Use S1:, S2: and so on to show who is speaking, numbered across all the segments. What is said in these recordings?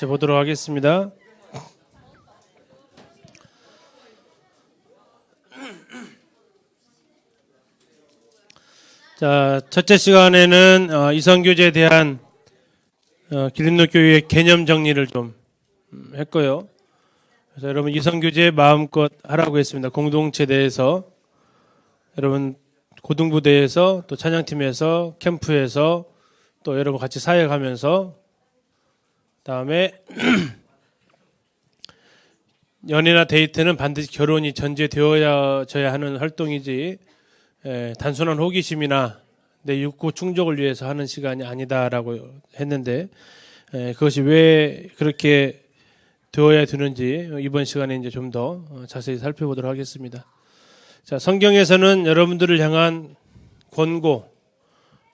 S1: 보도록 하겠습니다. 자, 첫째 시간에는 이성교제에 대한 기린노교회의 개념 정리를 좀 했고요. 그래서 여러분 이성교제 마음껏 하라고 했습니다. 공동체 내에서 여러분 고등부대에서 또 찬양팀에서 캠프에서 또 여러분 같이 사역하면서 다음에 연애나 데이트는 반드시 결혼이 전제되어야 하는 활동이지 단순한 호기심이나 내 욕구 충족을 위해서 하는 시간이 아니다라고 했는데 그것이 왜 그렇게 되어야 되는지 이번 시간에 이제 좀 더 자세히 살펴보도록 하겠습니다. 자, 성경에서는 여러분들을 향한 권고,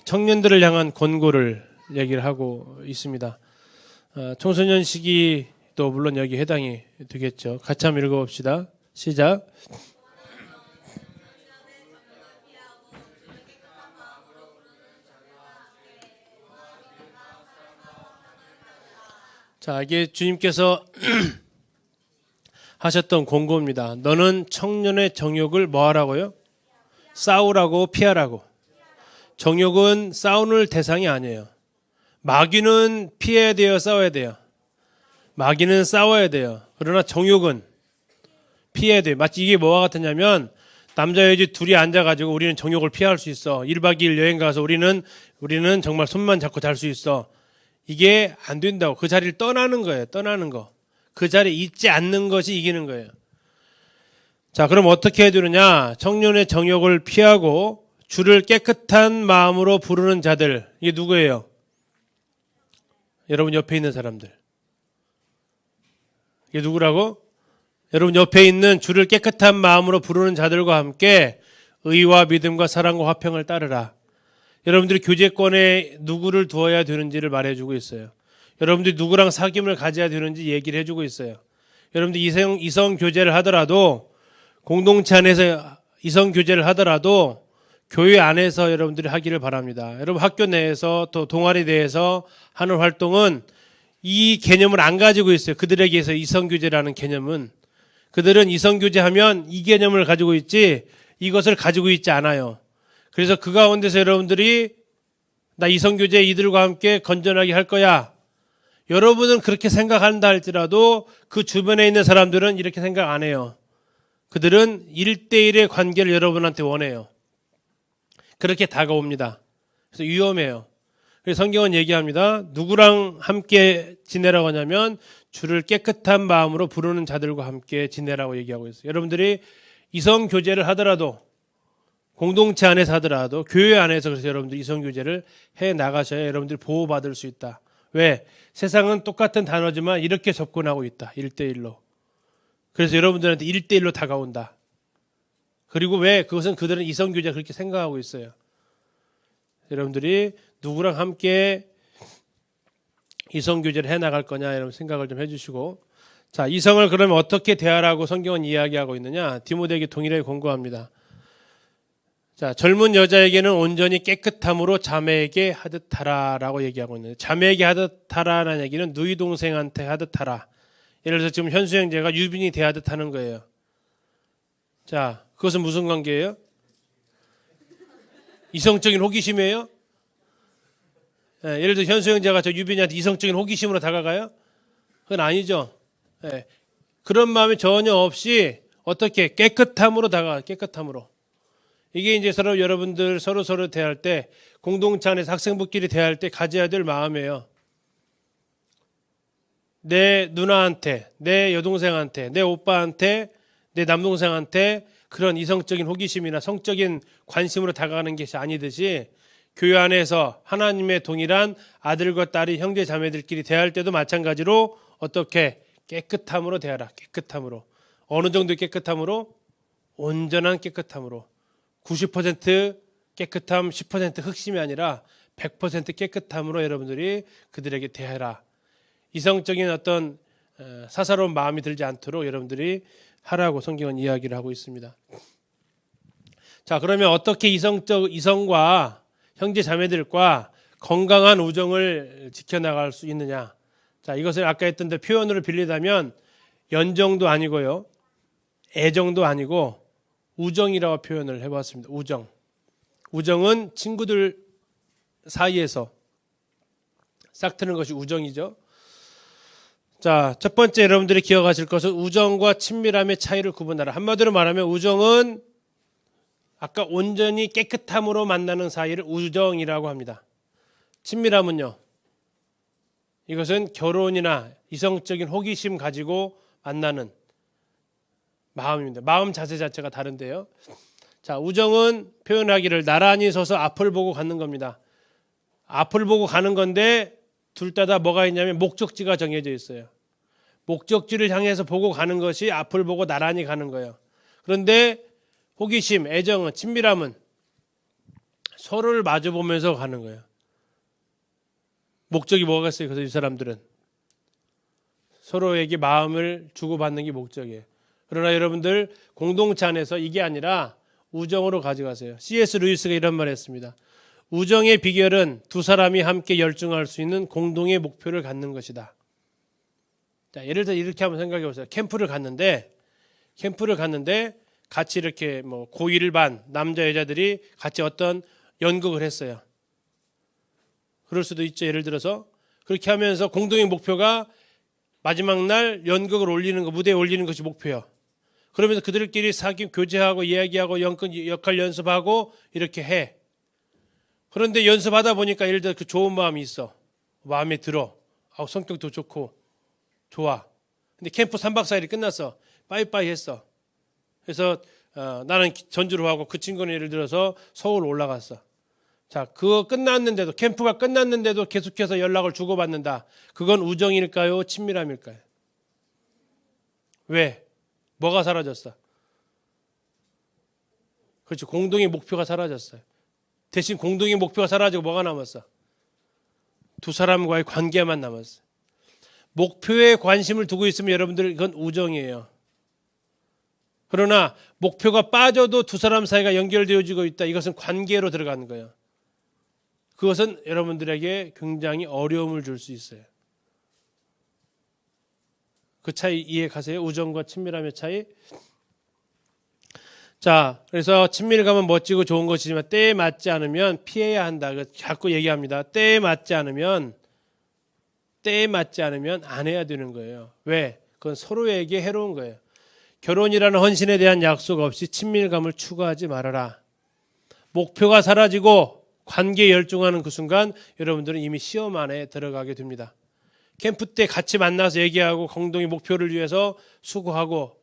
S1: 청년들을 향한 권고를 얘기를 하고 있습니다. 청소년 시기도 물론 여기 해당이 되겠죠. 같이 한번 읽어봅시다. 시작. 자, 이게 주님께서 하셨던 권고입니다. 너는 청년의 정욕을 뭐 하라고요? 싸우라고, 피하라고. 정욕은 싸우는 대상이 아니에요. 마귀는 피해야 돼요, 싸워야 돼요? 마귀는 싸워야 돼요. 그러나 정욕은 피해야 돼요. 마치 이게 뭐와 같았냐면 남자 여자 둘이 앉아가지고 우리는 정욕을 피할 수 있어. 1박 2일 여행 가서 우리는 정말 손만 잡고 잘 수 있어. 이게 안 된다고. 그 자리를 떠나는 거예요. 떠나는 거. 그 자리에 있지 않는 것이 이기는 거예요. 자, 그럼 어떻게 해야 되느냐? 청년의 정욕을 피하고 주를 깨끗한 마음으로 부르는 자들. 이게 누구예요? 여러분 옆에 있는 사람들. 이게 누구라고? 여러분 옆에 있는 주를 깨끗한 마음으로 부르는 자들과 함께 의와 믿음과 사랑과 화평을 따르라. 여러분들이 교제권에 누구를 두어야 되는지를 말해주고 있어요. 여러분들이 누구랑 사귐을 가져야 되는지 얘기를 해주고 있어요. 여러분들이 이성 교제를 하더라도 공동체 안에서 이성 교제를 하더라도 교회 안에서 여러분들이 하기를 바랍니다. 여러분 학교 내에서 또 동아리 내에서 하는 활동은 이 개념을 안 가지고 있어요. 그들에게서 이성 교제라는 개념은 그들은 이성 교제하면 이 개념을 가지고 있지 이것을 가지고 있지 않아요. 그래서 그 가운데서 여러분들이 나 이성교제 이들과 함께 건전하게 할 거야. 여러분은 그렇게 생각한다 할지라도 그 주변에 있는 사람들은 이렇게 생각 안 해요. 그들은 1대1의 관계를 여러분한테 원해요. 그렇게 다가옵니다. 그래서 위험해요. 그래서 성경은 얘기합니다. 누구랑 함께 지내라고 하냐면 주를 깨끗한 마음으로 부르는 자들과 함께 지내라고 얘기하고 있어요. 여러분들이 이성교제를 하더라도 공동체 안에서 하더라도 교회 안에서 그래서 여러분들 이성교제를 해 나가셔야 여러분들이 보호받을 수 있다. 왜? 세상은 똑같은 단어지만 이렇게 접근하고 있다. 1대1로. 그래서 여러분들한테 1대1로 다가온다. 그리고 왜? 그것은 그들은 이성교제 그렇게 생각하고 있어요. 여러분들이 누구랑 함께 이성교제를 해 나갈 거냐 이런 생각을 좀 해주시고 자, 이성을 그러면 어떻게 대하라고 성경은 이야기하고 있느냐? 디모데에게 동일하게 권고합니다. 자, 젊은 여자에게는 온전히 깨끗함으로 자매에게 하듯 하라라고 얘기하고 있는데 자매에게 하듯 하라는 얘기는 누이 동생한테 하듯 하라. 예를 들어서 지금 현수 형제가 유빈이 대하듯 하는 거예요. 자, 그것은 무슨 관계예요? 이성적인 호기심이에요? 예를 들어 현수 형제가 저 유빈이한테 이성적인 호기심으로 다가가요? 그건 아니죠. 그런 마음이 전혀 없이 어떻게 깨끗함으로 다가가 깨끗함으로. 이게 이제 여러분들 서로 대할 때 공동체 안에서 학생부끼리 대할 때 가져야 될 마음이에요. 내 누나한테, 내 여동생한테, 내 오빠한테, 내 남동생한테 그런 이성적인 호기심이나 성적인 관심으로 다가가는 것이 아니듯이 교회 안에서 하나님의 동일한 아들과 딸이 형제 자매들끼리 대할 때도 마찬가지로 어떻게 깨끗함으로 대하라. 깨끗함으로. 어느 정도 깨끗함으로? 온전한 깨끗함으로. 90% 깨끗함, 10% 흑심이 아니라 100% 깨끗함으로 여러분들이 그들에게 대하라. 이성적인 어떤 사사로운 마음이 들지 않도록 여러분들이 하라고 성경은 이야기를 하고 있습니다. 자, 그러면 어떻게 이성과 형제 자매들과 건강한 우정을 지켜나갈 수 있느냐? 자, 이것을 아까 했던 데 표현으로 빌리자면 연정도 아니고요. 애정도 아니고 우정이라고 표현을 해봤습니다. 우정. 우정은 친구들 사이에서 싹 트는 것이 우정이죠. 자, 첫 번째 여러분들이 기억하실 것은 우정과 친밀함의 차이를 구분하라. 한마디로 말하면 우정은 아까 온전히 깨끗함으로 만나는 사이를 우정이라고 합니다. 친밀함은요. 이것은 결혼이나 이성적인 호기심 가지고 만나는 마음입니다. 마음 자세 자체가 다른데요. 자, 우정은 표현하기를 나란히 서서 앞을 보고 가는 겁니다. 앞을 보고 가는 건데 둘 다 뭐가 있냐면 목적지가 정해져 있어요. 목적지를 향해서 보고 가는 것이 앞을 보고 나란히 가는 거예요. 그런데 호기심, 애정은, 친밀함은 서로를 마주 보면서 가는 거예요. 목적이 뭐겠어요? 그래서 이 사람들은 서로에게 마음을 주고받는 게 목적이에요. 그러나 여러분들 공동체 안에서 이게 아니라 우정으로 가져가세요. C.S. 루이스가 이런 말을 했습니다. 우정의 비결은 두 사람이 함께 열중할 수 있는 공동의 목표를 갖는 것이다. 자, 예를 들어 이렇게 한번 생각해 보세요. 캠프를 갔는데 같이 이렇게 뭐 고1 반 남자 여자들이 같이 어떤 연극을 했어요. 그럴 수도 있죠. 예를 들어서 그렇게 하면서 공동의 목표가 마지막 날 연극을 올리는 거, 무대에 올리는 것이 목표예요. 그러면서 그들끼리 사귀 교제하고 이야기하고 역할 연습하고 이렇게 해. 그런데 연습하다 보니까 예를 들어 그 좋은 마음이 있어. 마음에 들어. 성격도 좋고 좋아. 근데 캠프 3박 4일이 끝났어. 빠이빠이 했어. 그래서 나는 전주로 하고 그 친구는 예를 들어서 서울 올라갔어. 자, 그거 끝났는데도 캠프가 끝났는데도 계속해서 연락을 주고받는다. 그건 우정일까요? 친밀함일까요? 왜? 뭐가 사라졌어? 그렇죠. 공동의 목표가 사라졌어요. 대신 공동의 목표가 사라지고 뭐가 남았어? 두 사람과의 관계만 남았어. 목표에 관심을 두고 있으면 여러분들 이건 우정이에요. 그러나 목표가 빠져도 두 사람 사이가 연결되어지고 있다. 이것은 관계로 들어가는 거예요. 그것은 여러분들에게 굉장히 어려움을 줄 수 있어요. 그 차이 이해 가세요? 우정과 친밀함의 차이. 자, 그래서 친밀감은 멋지고 좋은 것이지만 때에 맞지 않으면 피해야 한다. 자꾸 얘기합니다. 때에 맞지 않으면 안 해야 되는 거예요. 왜? 그건 서로에게 해로운 거예요. 결혼이라는 헌신에 대한 약속 없이 친밀감을 추구하지 말아라. 목표가 사라지고 관계에 열중하는 그 순간 여러분들은 이미 시험 안에 들어가게 됩니다. 캠프 때 같이 만나서 얘기하고 공동의 목표를 위해서 수고하고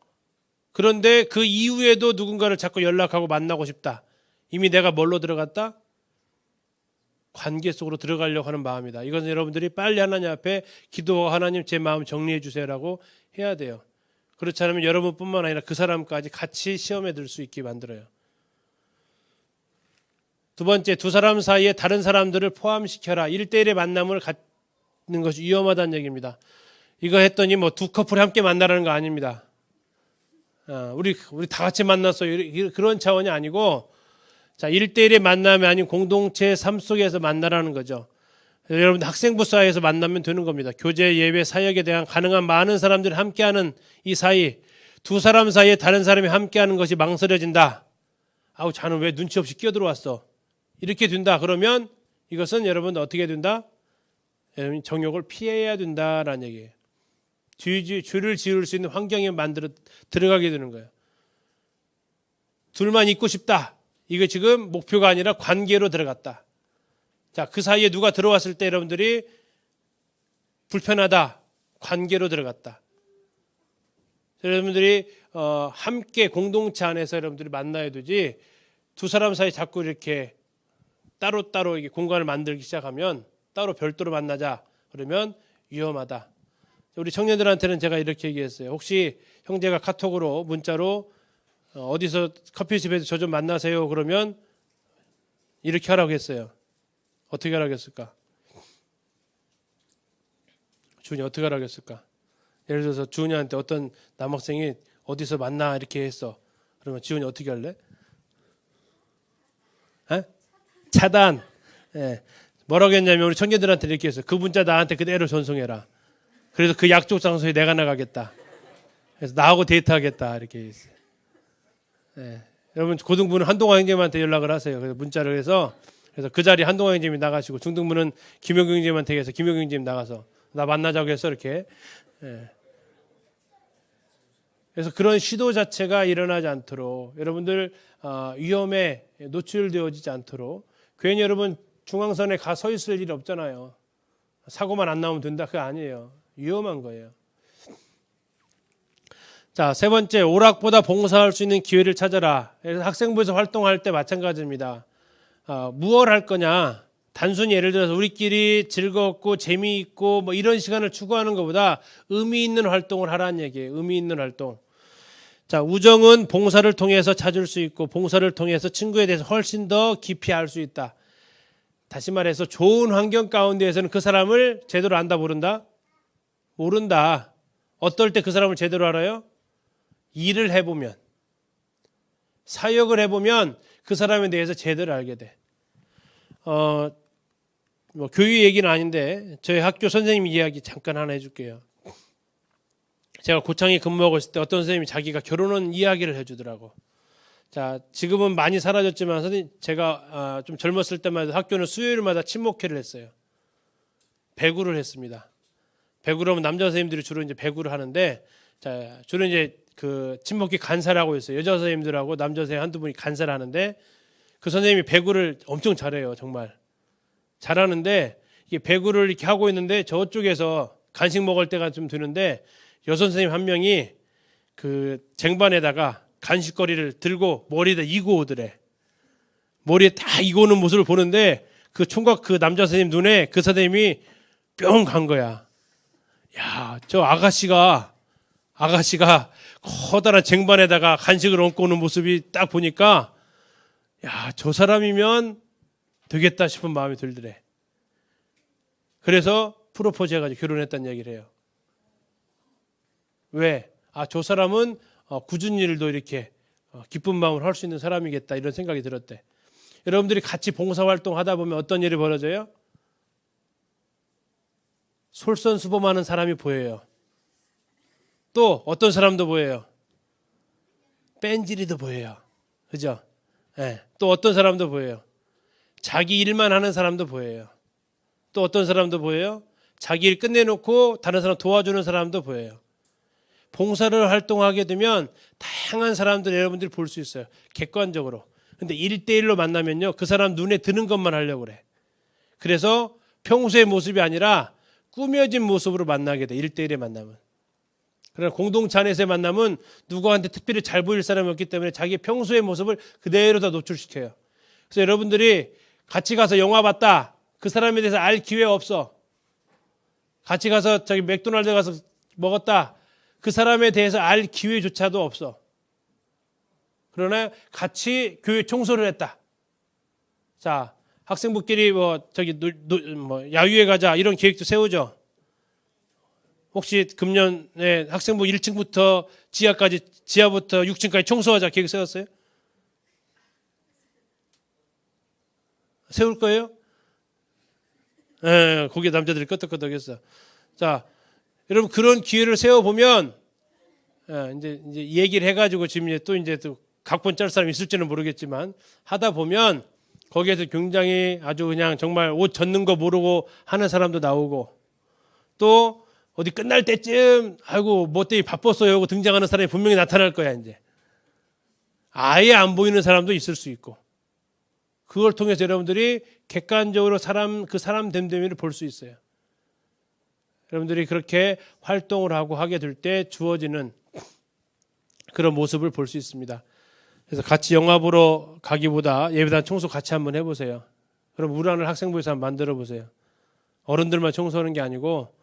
S1: 그런데 그 이후에도 누군가를 자꾸 연락하고 만나고 싶다. 이미 내가 뭘로 들어갔다? 관계 속으로 들어가려고 하는 마음이다. 이건 여러분들이 빨리 하나님 앞에 기도하고 하나님 제 마음 정리해 주세요라고 해야 돼요. 그렇지 않으면 여러분뿐만 아니라 그 사람까지 같이 시험에 들 수 있게 만들어요. 두 번째, 두 사람 사이에 다른 사람들을 포함시켜라. 1대1의 만남을 갖는 것이 위험하다는 얘기입니다. 이거 했더니 뭐 두 커플이 함께 만나라는 거 아닙니다. 우리 다 같이 만났어. 그런 차원이 아니고, 자, 1대1의 만남이 아닌 공동체 삶 속에서 만나라는 거죠. 여러분 학생부 사이에서 만나면 되는 겁니다. 교제, 예배, 사역에 대한 가능한 많은 사람들이 함께하는 이 사이, 두 사람 사이에 다른 사람이 함께하는 것이 망설여진다. 자는 왜 눈치 없이 끼어들어왔어? 이렇게 된다. 그러면 이것은 여러분 어떻게 된다? 여러분 정욕을 피해야 된다라는 얘기예요. 줄을 지을 수 있는 환경에 들어가게 되는 거예요. 둘만 있고 싶다. 이거 지금 목표가 아니라 관계로 들어갔다. 자, 그 사이에 누가 들어왔을 때 여러분들이 불편하다. 관계로 들어갔다. 여러분들이 함께 공동체 안에서 여러분들이 만나야 되지 두 사람 사이 자꾸 이렇게 따로따로 이게 공간을 만들기 시작하면 따로 별도로 만나자. 그러면 위험하다. 우리 청년들한테는 제가 이렇게 얘기했어요. 혹시 형제가 카톡으로 문자로 어디서 커피숍에서 저 좀 만나세요. 그러면 이렇게 하라고 했어요. 어떻게 하라고 했을까? 주은이 어떻게 하라고 했을까? 예를 들어서 주은이한테 어떤 남학생이 어디서 만나 이렇게 했어. 그러면 지훈이 어떻게 할래? 차단. 뭐라고 했냐면 우리 청년들한테 이렇게 했어요. 그 문자 나한테 그대로 전송해라. 그래서 그 약속 장소에 내가 나가겠다. 그래서 나하고 데이트하겠다 이렇게 있어요. 네. 여러분 고등부는 한동화 형제님한테 연락을 하세요. 그래서 문자를 해서 그 자리에 한동화 형제님이 나가시고 중등부는 김용경 형제님한테 해서 김용경 형제님 나가서 나 만나자고 해서 이렇게. 네. 그래서 그런 시도 자체가 일어나지 않도록 여러분들 위험에 노출되어지지 않도록 괜히 여러분 중앙선에 가 서 있을 일 없잖아요. 사고만 안 나오면 된다 그거 아니에요. 위험한 거예요. 자, 세 번째, 오락보다 봉사할 수 있는 기회를 찾아라. 그래서 학생부에서 활동할 때 마찬가지입니다. 무엇 할 거냐? 단순히 예를 들어서 우리끼리 즐겁고 재미있고 뭐 이런 시간을 추구하는 것보다 의미 있는 활동을 하라는 얘기예요. 의미 있는 활동. 자, 우정은 봉사를 통해서 찾을 수 있고 봉사를 통해서 친구에 대해서 훨씬 더 깊이 알 수 있다. 다시 말해서 좋은 환경 가운데에서는 그 사람을 제대로 안다 모른다? 모른다. 어떨 때 그 사람을 제대로 알아요? 일을 해보면, 사역을 해보면 그 사람에 대해서 제대로 알게 돼. 뭐 교육 얘기는 아닌데 저희 학교 선생님 이야기 잠깐 하나 해줄게요. 제가 고창에 근무하고 있을 때 어떤 선생님이 자기가 결혼한 이야기를 해주더라고. 자, 지금은 많이 사라졌지만 선생님 제가 좀 젊었을 때만 해도 학교는 수요일마다 친목회를 했어요. 배구를 했습니다. 배구를 하면 남자 선생님들이 주로 이제 배구를 하는데, 자, 주로 이제 그 친목회 간사를 하고 있어요. 여자 선생님들하고 남자 선생님 한두 분이 간사를 하는데 그 선생님이 배구를 엄청 잘해요. 정말 잘하는데 이게 배구를 이렇게 하고 있는데 저쪽에서 간식 먹을 때가 좀 드는데 여선 선생님 한 명이 그 쟁반에다가 간식거리를 들고 머리에다 이고 오더래. 머리에 다 이고 오는 모습을 보는데 그 총각 그 남자 선생님 눈에 그 선생님이 뿅 간 거야. 야, 저 아가씨가 커다란 쟁반에다가 간식을 얹고 오는 모습이 딱 보니까 야, 저 사람이면 되겠다 싶은 마음이 들더래. 그래서 프로포즈 해가지고 결혼했다는 얘기를 해요. 왜? 저 사람은 굳은 일도 이렇게 기쁜 마음으로 할 수 있는 사람이겠다 이런 생각이 들었대. 여러분들이 같이 봉사활동 하다 보면 어떤 일이 벌어져요? 솔선수범하는 사람이 보여요. 또 어떤 사람도 보여요. 뺀질이도 보여요. 그죠? 네. 또 어떤 사람도 보여요. 자기 일만 하는 사람도 보여요. 또 어떤 사람도 보여요. 자기 일 끝내놓고 다른 사람 도와주는 사람도 보여요. 봉사를 활동하게 되면 다양한 사람들 여러분들이 볼 수 있어요. 객관적으로. 근데 1대1로 만나면요. 그 사람 눈에 드는 것만 하려고 그래. 그래서 평소의 모습이 아니라 꾸며진 모습으로 만나게 돼. 1대1에 만나면. 그러나 공동체 안에서의 만남은 누구한테 특별히 잘 보일 사람이 없기 때문에 자기 평소의 모습을 그대로 다 노출시켜요. 그래서 여러분들이 같이 가서 영화 봤다. 그 사람에 대해서 알 기회가 없어. 같이 가서 저기 맥도날드 가서 먹었다. 그 사람에 대해서 알 기회조차도 없어. 그러나 같이 교회 청소를 했다. 자, 학생부끼리 야유회 가자 이런 계획도 세우죠. 혹시 금년에 학생부 1층부터 지하부터 6층까지 청소하자 계획 세웠어요? 세울 거예요? 예, 거기에 남자들이 끄덕끄덕했어. 자, 여러분 그런 기회를 세워보면 이제 얘기를 해가지고 지금 또 각본 짤 사람이 있을지는 모르겠지만 하다 보면 거기에서 굉장히 아주 그냥 정말 옷 젖는 거 모르고 하는 사람도 나오고 또 어디 끝날 때쯤 아이고 뭐 때문에 바빴어요 하고 등장하는 사람이 분명히 나타날 거야. 이제 아예 안 보이는 사람도 있을 수 있고 그걸 통해서 여러분들이 객관적으로 그 사람 됨됨이를 볼 수 있어요. 여러분들이 그렇게 활동을 하고 하게 될 때 주어지는 그런 모습을 볼 수 있습니다. 그래서 같이 영화 보러 가기보다 예배당 청소 같이 한번 해보세요. 그럼 우란을 학생부에서 한번 만들어 보세요. 어른들만 청소하는 게 아니고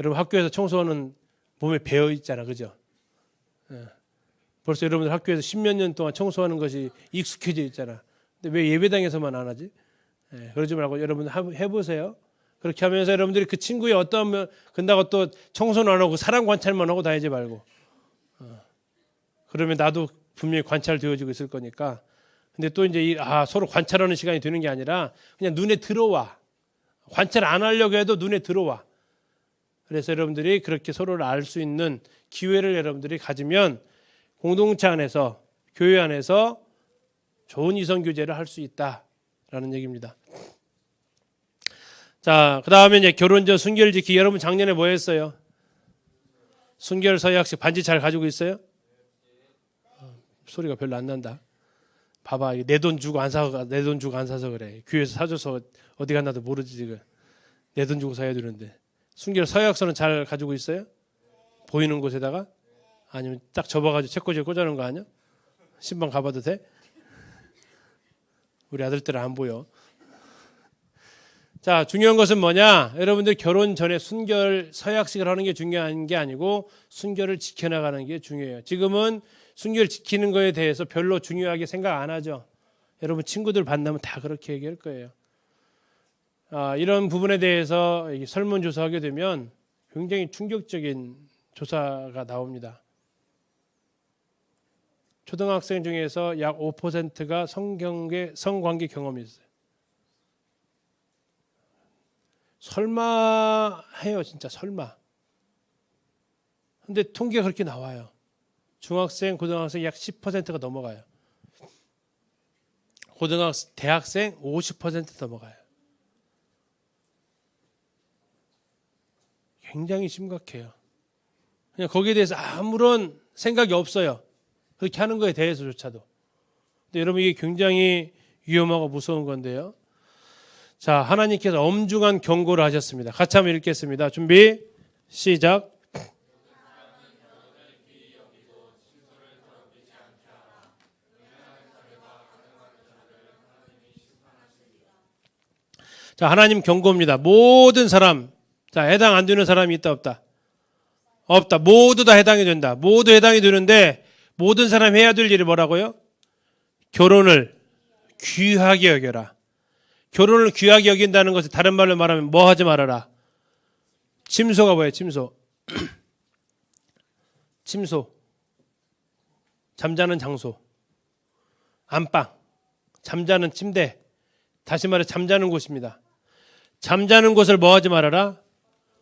S1: 여러분 학교에서 청소하는 몸에 배어 있잖아. 그죠? 벌써 여러분들 학교에서 10몇 년 동안 청소하는 것이 익숙해져 있잖아. 근데 왜 예배당에서만 안 하지? 그러지 말고 여러분 해보세요. 그렇게 하면서 여러분들이 그 친구의 어떤 근다고 또 청소는 안 하고 사람 관찰만 하고 다니지 말고 그러면 나도 분명히 관찰되어지고 있을 거니까. 근데 또 이제 서로 관찰하는 시간이 되는 게 아니라 그냥 눈에 들어와. 관찰 안 하려고 해도 눈에 들어와. 그래서 여러분들이 그렇게 서로를 알 수 있는 기회를 여러분들이 가지면 공동체 안에서, 교회 안에서 좋은 이성교제를 할 수 있다라는 얘기입니다. 자, 그 다음에 이제 결혼 전 순결 지키기. 여러분 작년에 뭐 했어요? 순결 서약식 반지 잘 가지고 있어요? 소리가 별로 안 난다. 봐봐, 내 돈 주고 안 사서 그래. 교회에서 사줘서 어디 갔나도 모르지 지금. 내 돈 주고 사야 되는데. 순결 서약서는 잘 가지고 있어요? 보이는 곳에다가? 아니면 딱 접어가지고 책꽂이에 꽂아놓은 거 아니야? 신방 가봐도 돼? 우리 아들들은 안 보여. 자, 중요한 것은 뭐냐? 여러분들 결혼 전에 순결 서약식을 하는 게 중요한 게 아니고 순결을 지켜나가는 게 중요해요. 지금은 순결 지키는 거에 대해서 별로 중요하게 생각 안 하죠. 여러분 친구들 만나면 다 그렇게 얘기할 거예요. 이런 부분에 대해서 설문조사하게 되면 굉장히 충격적인 조사가 나옵니다. 초등학생 중에서 약 5%가 성관계 경험이 있어요. 설마 해요, 진짜 설마. 근데 통계가 그렇게 나와요. 중학생, 고등학생 약 10%가 넘어가요. 대학생 50% 넘어가요. 굉장히 심각해요. 그냥 거기에 대해서 아무런 생각이 없어요. 그렇게 하는 거에 대해서조차도. 근데 여러분 이게 굉장히 위험하고 무서운 건데요. 자, 하나님께서 엄중한 경고를 하셨습니다. 같이 한번 읽겠습니다. 준비, 시작. 자, 하나님 경고입니다. 모든 사람, 자, 해당 안 되는 사람이 있다, 없다? 없다. 모두 다 해당이 된다. 모두 해당이 되는데 모든 사람이 해야 될 일이 뭐라고요? 결혼을 귀하게 여겨라. 결혼을 귀하게 여긴다는 것을 다른 말로 말하면 뭐 하지 말아라. 침소가 뭐예요? 침소. 침소. 잠자는 장소. 안방. 잠자는 침대. 다시 말해 잠자는 곳입니다. 잠자는 곳을 뭐 하지 말아라?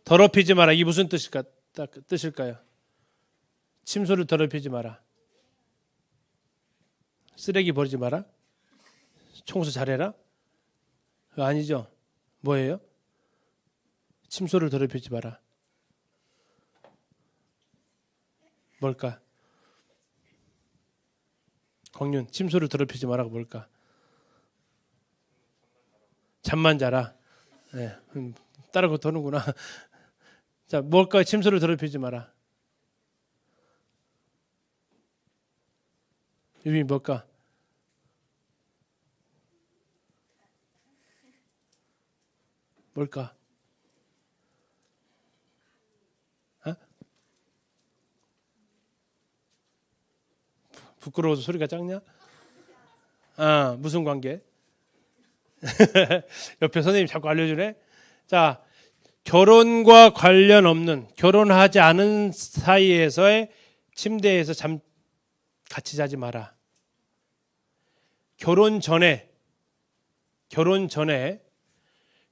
S1: 더럽히지 마라. 이게 무슨 뜻일까요? 침소를 더럽히지 마라. 쓰레기 버리지 마라. 청소 잘해라. 그거 아니죠. 뭐예요? 침소를 더럽히지 마라. 뭘까? 광윤, 침소를 더럽히지 마라가 뭘까? 잠만 자라. 네, 따르고 도는구나. 자, 뭘까? 침소를 더럽히지 마라. 유미 뭘까? 뭘까? 부끄러워서 소리가 작냐? 무슨 관계? 옆에 선생님이 자꾸 알려주네. 자, 결혼과 관련 없는, 결혼하지 않은 사이에서의 침대에서 같이 자지 마라. 결혼 전에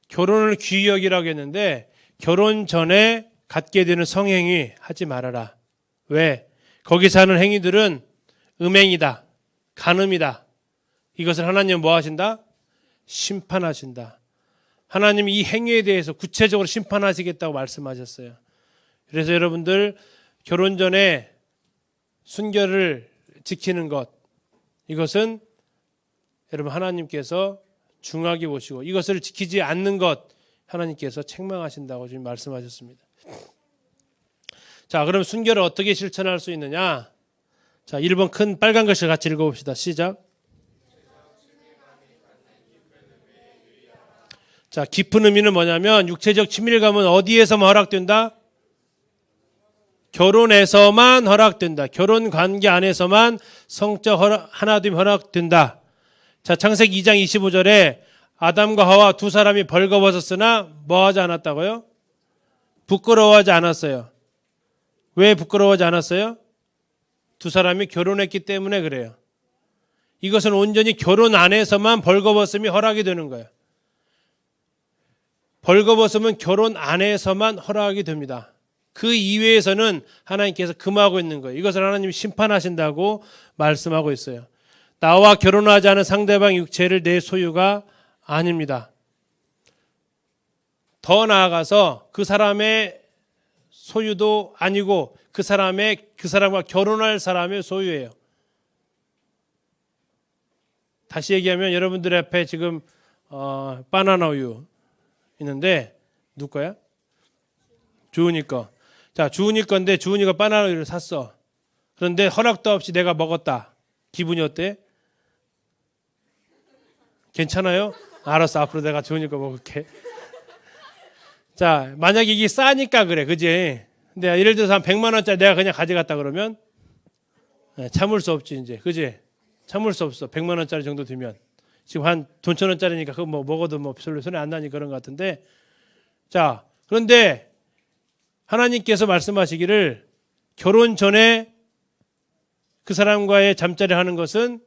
S1: 결혼을 귀히 여기라고 했는데 결혼 전에 갖게 되는 성행위 하지 말아라. 왜? 거기서 하는 행위들은 음행이다. 간음이다. 이것을 하나님은 뭐 하신다? 심판하신다. 하나님이 이 행위에 대해서 구체적으로 심판하시겠다고 말씀하셨어요. 그래서 여러분들 결혼 전에 순결을 지키는 것, 이것은 여러분 하나님께서 중하게 보시고 이것을 지키지 않는 것 하나님께서 책망하신다고 지금 말씀하셨습니다. 자, 그럼 순결을 어떻게 실천할 수 있느냐? 자, 1번 큰 빨간 글씨 같이 읽어봅시다. 시작. 자, 깊은 의미는 뭐냐면 육체적 친밀감은 어디에서만 허락된다? 결혼에서만 허락된다. 결혼 관계 안에서만 성적 하나됨이 허락된다. 자, 창세기 2장 25절에 아담과 하와 두 사람이 벌거벗었으나 뭐 하지 않았다고요? 부끄러워하지 않았어요. 왜 부끄러워하지 않았어요? 두 사람이 결혼했기 때문에 그래요. 이것은 온전히 결혼 안에서만 벌거벗음이 허락이 되는 거예요. 벌거벗음은 결혼 안에서만 허락이 됩니다. 그 이외에서는 하나님께서 금하고 있는 거예요. 이것을 하나님이 심판하신다고 말씀하고 있어요. 나와 결혼하지 않은 상대방 육체를 내 소유가 아닙니다. 더 나아가서 그 사람의 소유도 아니고 그 사람과 결혼할 사람의 소유예요. 다시 얘기하면 여러분들 앞에 지금 바나나 우유 있는데 누구 거야? 주은이 거. 자, 주은이 건데 주은이가 바나나 우유를 샀어. 그런데 허락도 없이 내가 먹었다. 기분이 어때? 괜찮아요? 알았어. 앞으로 내가 주은이 거 먹을게. 자, 만약에 이게 싸니까 그래. 그지? 근데 예를 들어서 한 100만 원짜리 내가 그냥 가져갔다 그러면 참을 수 없지 이제. 그지? 참을 수 없어. 100만 원짜리 정도 되면. 지금 한 돈 1,000원짜리니까 그거 뭐 먹어도 뭐 별로 손에 안 나니 그런 것 같은데. 자, 그런데 하나님께서 말씀하시기를 결혼 전에 그 사람과의 잠자리 하는 것은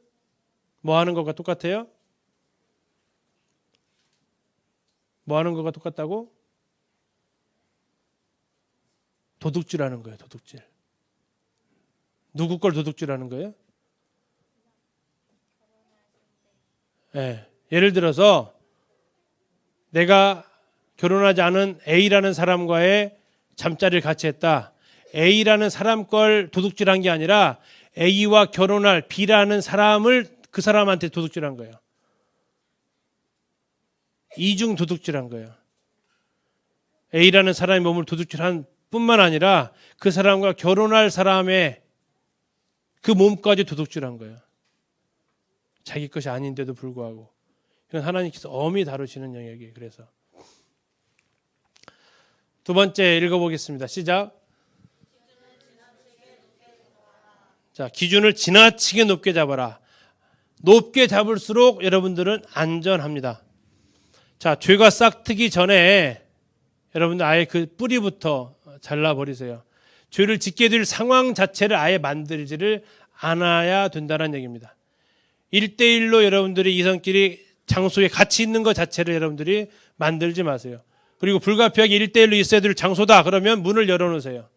S1: 뭐 하는 것과 똑같아요? 뭐 하는 것과 똑같다고? 도둑질하는 거예요. 도둑질. 누구 걸 도둑질하는 거예요? 예를 들어서 내가 결혼하지 않은 A라는 사람과의 잠자리를 같이 했다. A라는 사람 걸 도둑질한 게 아니라 A와 결혼할 B라는 사람을 그 사람한테 도둑질한 거예요. 이중 도둑질한 거예요. A라는 사람의 몸을 도둑질한 뿐만 아니라 그 사람과 결혼할 사람의 그 몸까지 도둑질한 거예요. 자기 것이 아닌데도 불구하고. 이건 하나님께서 엄히 다루시는 영역이에요. 그래서 두 번째 읽어보겠습니다. 시작. 자, 기준을 지나치게 높게 잡아라. 높게 잡을수록 여러분들은 안전합니다. 자, 죄가 싹트기 전에 여러분들 아예 그 뿌리부터 잘라버리세요. 죄를 짓게 될 상황 자체를 아예 만들지를 않아야 된다는 얘기입니다. 1대1로 여러분들이 이성끼리 장소에 같이 있는 것 자체를 여러분들이 만들지 마세요. 그리고 불가피하게 1대1로 있어야 될 장소다. 그러면 문을 열어놓으세요.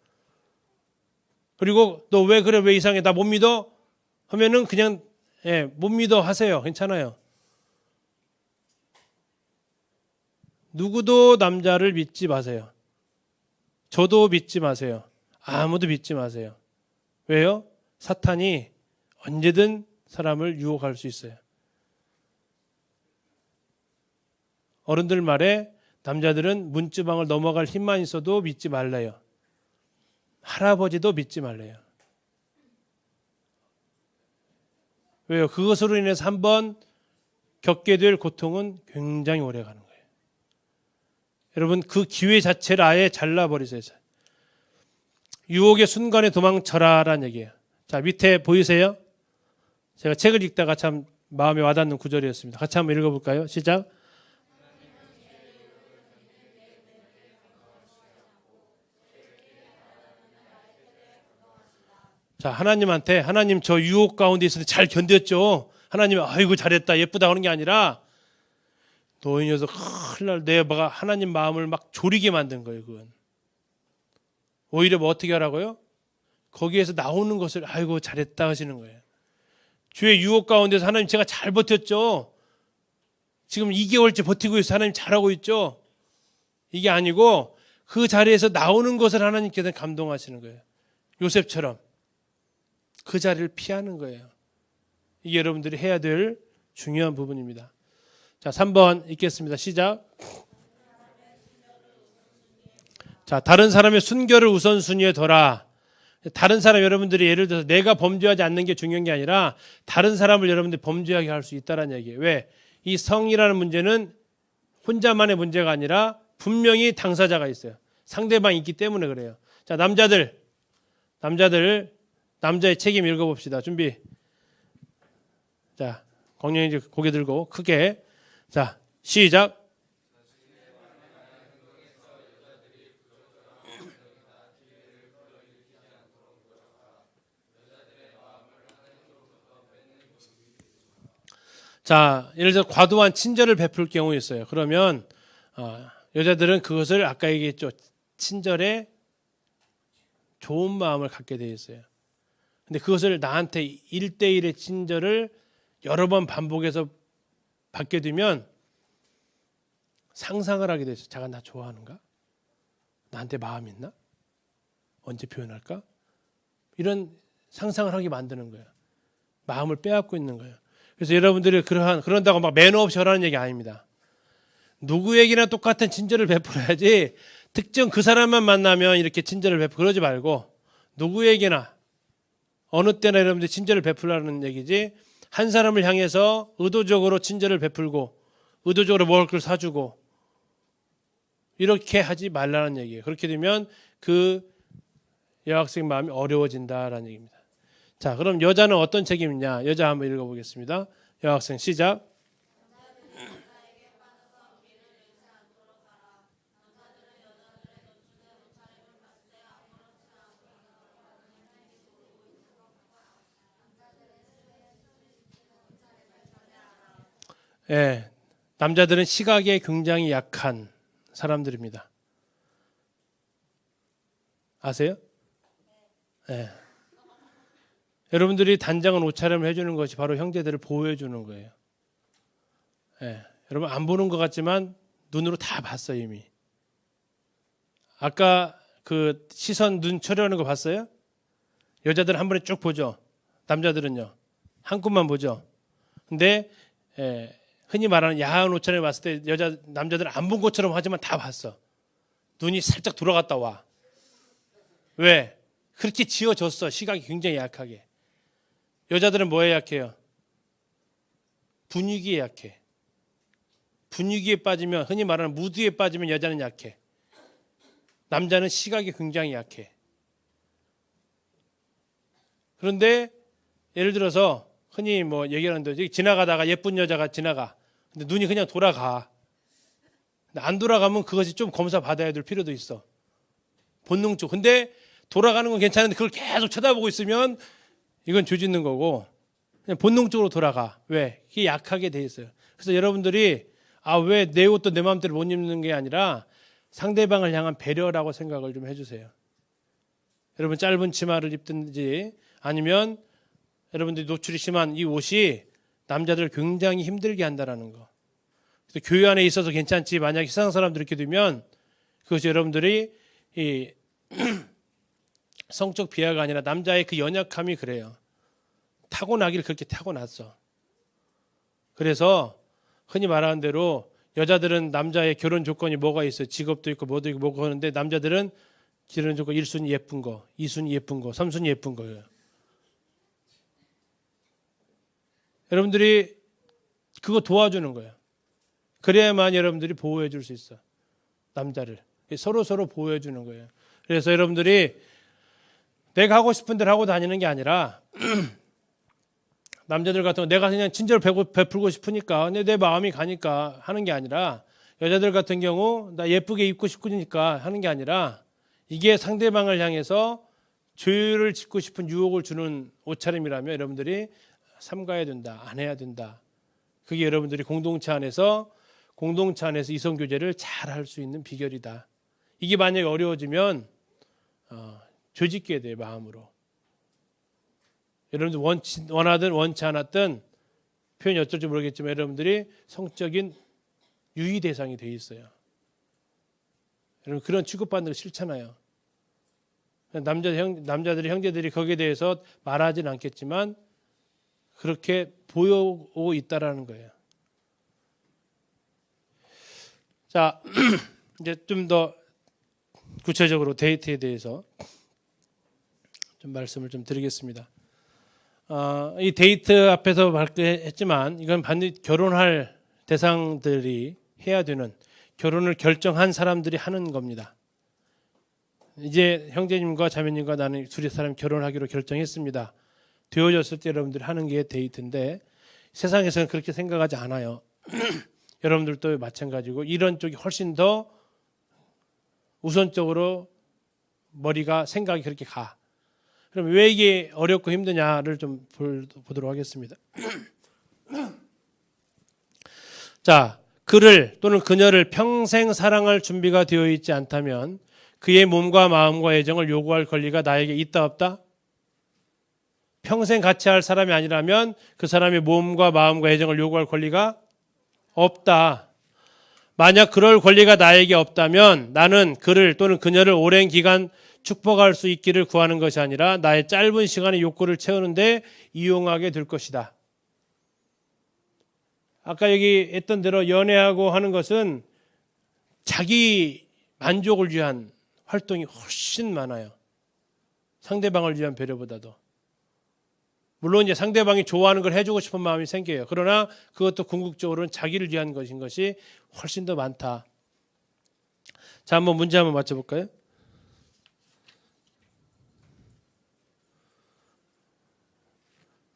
S1: 그리고 너 왜 그래? 왜 이상해? 나 못 믿어? 하면은 그냥 못 믿어 하세요. 괜찮아요. 누구도 남자를 믿지 마세요. 저도 믿지 마세요. 아무도 믿지 마세요. 왜요? 사탄이 언제든 사람을 유혹할 수 있어요. 어른들 말에 남자들은 문지방을 넘어갈 힘만 있어도 믿지 말래요. 할아버지도 믿지 말래요. 왜요? 그것으로 인해서 한번 겪게 될 고통은 굉장히 오래 가는 거예요. 여러분 그 기회 자체를 아예 잘라버리세요. 유혹의 순간에 도망쳐라라는 얘기예요. 자, 밑에 보이세요? 제가 책을 읽다가 참 마음에 와닿는 구절이었습니다. 같이 한번 읽어볼까요? 시작. 자, 하나님한테 하나님 저 유혹 가운데 있어도 잘 견뎠죠. 하나님 아이고 잘했다 예쁘다 하는 게 아니라 너 이 녀석 큰일 날 내가 하나님 마음을 막 졸이게 만든 거예요. 그건 오히려 뭐 어떻게 하라고요? 거기에서 나오는 것을 아이고 잘했다 하시는 거예요. 주의 유혹 가운데서 하나님 제가 잘 버텼죠. 지금 2개월째 버티고 있어요. 하나님 잘하고 있죠. 이게 아니고 그 자리에서 나오는 것을 하나님께서 감동하시는 거예요. 요셉처럼 그 자리를 피하는 거예요. 이게 여러분들이 해야 될 중요한 부분입니다. 자, 3번 읽겠습니다. 시작. 자, 다른 사람의 순결을 우선순위에 둬라. 다른 사람 여러분들이 예를 들어서 내가 범죄하지 않는 게 중요한 게 아니라 다른 사람을 여러분들이 범죄하게 할 수 있다는 얘기예요. 왜? 이 성이라는 문제는 혼자만의 문제가 아니라 분명히 당사자가 있어요. 상대방이 있기 때문에 그래요. 자, 남자들 남자의 책임 읽어봅시다. 준비. 자, 광영이 이제 고개 들고 크게. 자, 시작. 자, 예를 들어 과도한 친절을 베풀 경우 있어요. 그러면 여자들은 그것을 아까 얘기했죠. 친절에 좋은 마음을 갖게 되어 있어요. 근데 그것을 나한테 1대1의 친절을 여러 번 반복해서 받게 되면 상상을 하게 돼서 자가 나 좋아하는가? 나한테 마음 있나? 언제 표현할까? 이런 상상을 하게 만드는 거예요. 마음을 빼앗고 있는 거예요. 그래서 여러분들이 그런다고 막 매너 없이 하라는 얘기 아닙니다. 누구에게나 똑같은 친절을 베풀어야지 특정 그 사람만 만나면 이렇게 친절을 그러지 말고 누구에게나 어느 때나 여러분들 친절을 베풀라는 얘기지 한 사람을 향해서 의도적으로 친절을 베풀고 의도적으로 먹을 걸 사주고 이렇게 하지 말라는 얘기예요. 그렇게 되면 그 여학생 마음이 어려워진다라는 얘기입니다. 자, 그럼 여자는 어떤 책임이냐? 여자 한번 읽어보겠습니다. 여학생 시작. 예, 남자들은 시각에 굉장히 약한 사람들입니다. 아세요? 예. 여러분들이 단장은 옷차림을 해주는 것이 바로 형제들을 보호해 주는 거예요. 예. 여러분 안 보는 것 같지만 눈으로 다 봤어요 이미. 아까 그 시선 눈 처리하는 거 봤어요? 여자들은 한 번에 쭉 보죠. 남자들은요 한 컷만 보죠. 근데 흔히 말하는 야한 옷차림을 봤을 때 남자들은 안 본 것처럼 하지만 다 봤어. 눈이 살짝 돌아갔다 와. 왜? 그렇게 지어졌어. 시각이 굉장히 약하게. 여자들은 뭐에 약해요? 분위기에 약해. 분위기에 빠지면 흔히 말하는 무드에 빠지면 여자는 약해. 남자는 시각이 굉장히 약해. 그런데 예를 들어서 흔히 뭐 얘기하는데 지나가다가 예쁜 여자가 지나가. 근데 눈이 그냥 돌아가. 근데 안 돌아가면 그것이 좀 검사 받아야 될 필요도 있어. 본능적. 근데 돌아가는 건 괜찮은데 그걸 계속 쳐다보고 있으면 이건 죄 짓는 거고 그냥 본능적으로 돌아가. 왜? 이게 약하게 돼 있어요. 그래서 여러분들이 왜 내 옷도 내 마음대로 못 입는 게 아니라 상대방을 향한 배려라고 생각을 좀 해주세요. 여러분 짧은 치마를 입든지 아니면 여러분들이 노출이 심한 이 옷이 남자들을 굉장히 힘들게 한다라는 거. 그래서 교회 안에 있어서 괜찮지 만약에 세상 사람들이 이렇게 되면 그것이 여러분들이 이 성적 비하가 아니라 남자의 그 연약함이 그래요. 타고나길 그렇게 타고났어. 그래서 흔히 말하는 대로 여자들은 남자의 결혼 조건이 뭐가 있어요. 직업도 있고 뭐도 있고 뭐고 하는데 남자들은 결혼 조건 1순위 예쁜 거, 2순위 예쁜 거, 3순위 예쁜 거예요. 여러분들이 그거 도와주는 거예요. 그래야만 여러분들이 보호해 줄 수 있어. 남자를. 서로 보호해 주는 거예요. 그래서 여러분들이 내가 하고 싶은 대로 하고 다니는 게 아니라 남자들 같은 거 내가 그냥 친절을 베풀고 싶으니까 내 마음이 가니까 하는 게 아니라 여자들 같은 경우 나 예쁘게 입고 싶으니까 하는 게 아니라 이게 상대방을 향해서 죄를 짓고 싶은 유혹을 주는 옷차림이라면 여러분들이 삼가야 된다. 안 해야 된다. 그게 여러분들이 공동체 안에서 이성교제를 잘 할 수 있는 비결이다. 이게 만약에 어려워지면 죄짓게 돼 마음으로. 여러분들 원하든 원치 않았든 표현이 어쩔지 모르겠지만 여러분들이 성적인 유의 대상이 돼 있어요. 여러분 그런 취급받는 거 싫잖아요. 남자들이 형제들이 거기에 대해서 말하지는 않겠지만 그렇게 보여오고 있다라는 거예요. 자, 이제 좀 더 구체적으로 데이트에 대해서 좀 말씀을 좀 드리겠습니다. 이 데이트 앞에서 말했지만 이건 반드시 결혼할 대상들이 해야 되는 결혼을 결정한 사람들이 하는 겁니다. 이제 형제님과 자매님과 나는 둘이 사람 결혼하기로 결정했습니다. 되어졌을 때 여러분들이 하는 게 데이트인데 세상에서는 그렇게 생각하지 않아요. 여러분들도 마찬가지고 이런 쪽이 훨씬 더 우선적으로 머리가 생각이 그렇게 가. 그럼 왜 이게 어렵고 힘드냐를 좀 보도록 하겠습니다. 자, 그를 또는 그녀를 평생 사랑할 준비가 되어 있지 않다면 그의 몸과 마음과 애정을 요구할 권리가 나에게 있다 없다? 평생 같이 할 사람이 아니라면 그 사람의 몸과 마음과 애정을 요구할 권리가 없다. 만약 그럴 권리가 나에게 없다면 나는 그를 또는 그녀를 오랜 기간 축복할 수 있기를 구하는 것이 아니라 나의 짧은 시간의 욕구를 채우는데 이용하게 될 것이다. 아까 여기 했던 대로 연애하고 하는 것은 자기 만족을 위한 활동이 훨씬 많아요. 상대방을 위한 배려보다도. 물론 이제 상대방이 좋아하는 걸 해주고 싶은 마음이 생겨요. 그러나 그것도 궁극적으로는 자기를 위한 것인 것이 훨씬 더 많다. 자, 한번 문제 한번 맞춰볼까요?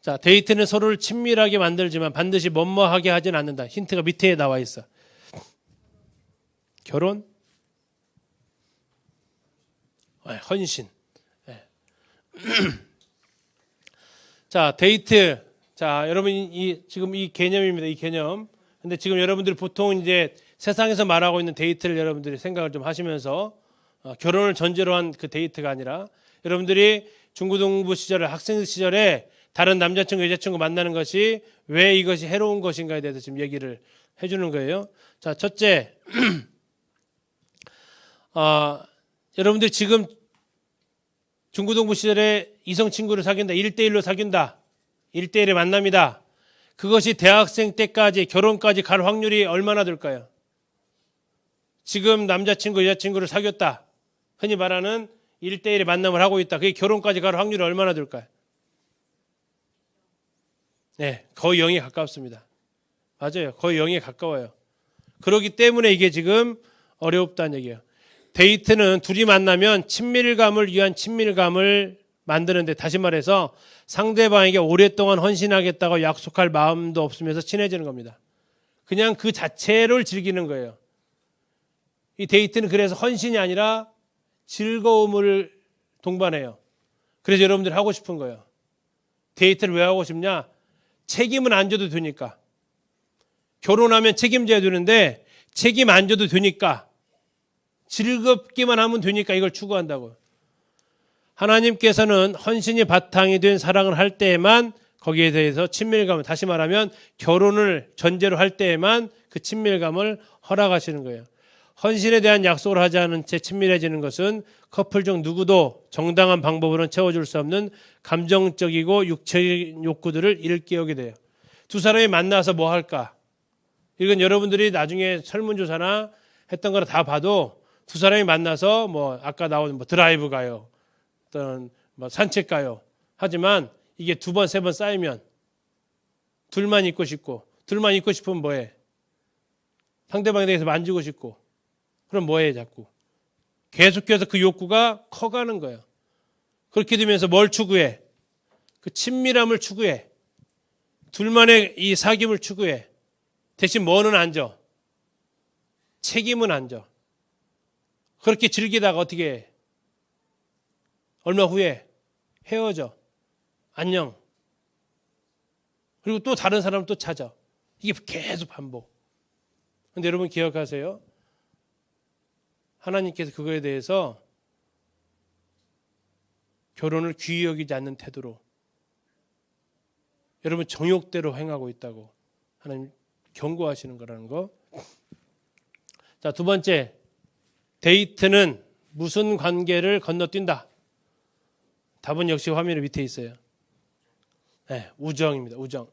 S1: 자, 데이트는 서로를 친밀하게 만들지만 반드시 뭐뭐하게 하진 않는다. 힌트가 밑에 나와 있어. 결혼? 헌신. 자, 데이트. 자, 여러분 지금 이 개념입니다. 이 개념. 근데 지금 여러분들이 보통 이제 세상에서 말하고 있는 데이트를 여러분들이 생각을 좀 하시면서 결혼을 전제로 한 그 데이트가 아니라 여러분들이 중고등부 시절에 학생 시절에 다른 남자친구, 여자친구 만나는 것이 왜 이것이 해로운 것인가에 대해서 지금 얘기를 해주는 거예요. 자, 첫째, 여러분들이 지금 중고등부 시절에 이성 친구를 사귄다, 1대1로 사귄다, 1대1의 만남이다. 그것이 대학생 때까지, 결혼까지 갈 확률이 얼마나 될까요? 지금 남자친구, 여자친구를 사귀었다. 흔히 말하는 1대1의 만남을 하고 있다. 그게 결혼까지 갈 확률이 얼마나 될까요? 네, 거의 0에 가깝습니다. 맞아요. 거의 0에 가까워요. 그렇기 때문에 이게 지금 어렵다는 얘기예요. 데이트는 둘이 만나면 친밀감을 위한 친밀감을 만드는데, 다시 말해서 상대방에게 오랫동안 헌신하겠다고 약속할 마음도 없으면서 친해지는 겁니다. 그냥 그 자체를 즐기는 거예요. 이 데이트는 그래서 헌신이 아니라 즐거움을 동반해요. 그래서 여러분들이 하고 싶은 거예요. 데이트를 왜 하고 싶냐? 책임은 안 져도 되니까. 결혼하면 책임져야 되는데 책임 안 져도 되니까, 즐겁기만 하면 되니까 이걸 추구한다고요. 하나님께서는 헌신이 바탕이 된 사랑을 할 때에만 거기에 대해서 친밀감을, 다시 말하면 결혼을 전제로 할 때에만 그 친밀감을 허락하시는 거예요. 헌신에 대한 약속을 하지 않은 채 친밀해지는 것은 커플 중 누구도 정당한 방법으로는 채워줄 수 없는 감정적이고 육체적인 욕구들을 일깨우게 돼요. 두 사람이 만나서 뭐 할까? 이건 여러분들이 나중에 설문조사나 했던 거를 다 봐도 두 사람이 만나서 뭐 아까 나온 뭐 드라이브 가요, 어떤 뭐 산책 가요. 하지만 이게 두 번, 세 번 쌓이면 둘만 있고 싶고, 둘만 있고 싶으면 뭐해? 상대방에 대해서 만지고 싶고, 그럼 뭐해 자꾸? 계속해서 그 욕구가 커가는 거예요. 그렇게 되면서 뭘 추구해? 그 친밀함을 추구해. 둘만의 이 사귐을 추구해. 대신 뭐는 안 줘? 책임은 안 줘. 그렇게 즐기다가 어떻게 해? 얼마 후에 헤어져. 안녕. 그리고 또 다른 사람을 또 찾아. 이게 계속 반복. 그런데 여러분 기억하세요. 하나님께서 그거에 대해서 결혼을 귀히 여기지 않는 태도로 여러분 정욕대로 행하고 있다고 하나님 경고하시는 거라는 거. 자, 두 번째, 데이트는 무슨 관계를 건너뛴다? 답은 역시 화면 밑에 있어요. 네, 우정입니다. 우정.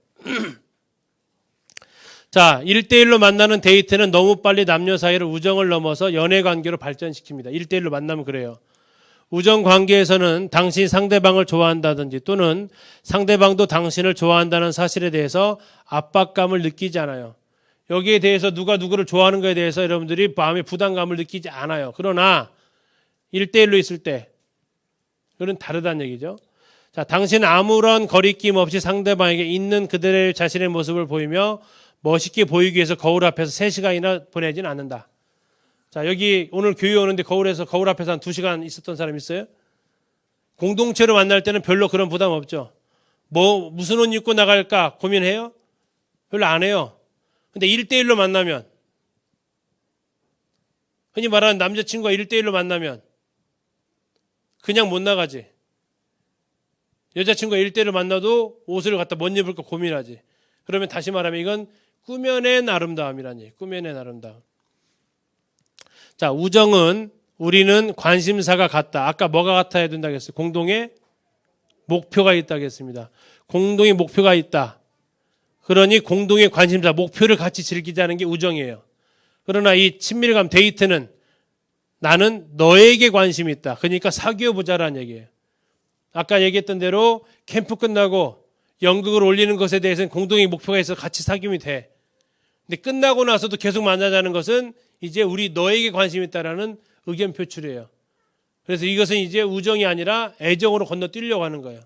S1: 자, 1대1로 만나는 데이트는 너무 빨리 남녀 사이를 우정을 넘어서 연애 관계로 발전시킵니다. 1대1로 만나면 그래요. 우정 관계에서는 당신이 상대방을 좋아한다든지 또는 상대방도 당신을 좋아한다는 사실에 대해서 압박감을 느끼지 않아요. 여기에 대해서 누가 누구를 좋아하는 것에 대해서 여러분들이 마음의 부담감을 느끼지 않아요. 그러나 1대1로 있을 때 그건 다르다는 얘기죠. 자, 당신은 아무런 거리낌 없이 상대방에게 있는 그들의 자신의 모습을 보이며 멋있게 보이기 위해서 거울 앞에서 3시간이나 보내진 않는다. 자, 여기 오늘 교회 오는데 거울 앞에서 한 2시간 있었던 사람 있어요? 공동체로 만날 때는 별로 그런 부담 없죠. 무슨 옷 입고 나갈까 고민해요? 별로 안 해요. 근데 1대1로 만나면 흔히 말하는 남자친구가 1대1로 만나면 그냥 못 나가지. 여자친구가 1대1로 만나도 옷을 갖다 못 입을까 고민하지. 그러면 다시 말하면 이건 꾸며낸 아름다움이라는 얘기예요. 꾸며낸 아름다움. 자, 우정은 우리는 관심사가 같다. 아까 뭐가 같아야 된다고 했어요? 공동의 목표가 있다고 했습니다. 공동의 목표가 있다. 그러니 공동의 관심사, 목표를 같이 즐기자는 게 우정이에요. 그러나 이 친밀감, 데이트는 나는 너에게 관심이 있다. 그러니까 사귀어 보자라는 얘기예요. 아까 얘기했던 대로 캠프 끝나고 연극을 올리는 것에 대해서는 공동의 목표가 있어서 같이 사귀면 돼. 근데 끝나고 나서도 계속 만나자는 것은 이제 우리 너에게 관심이 있다라는 의견 표출이에요. 그래서 이것은 이제 우정이 아니라 애정으로 건너뛰려고 하는 거예요.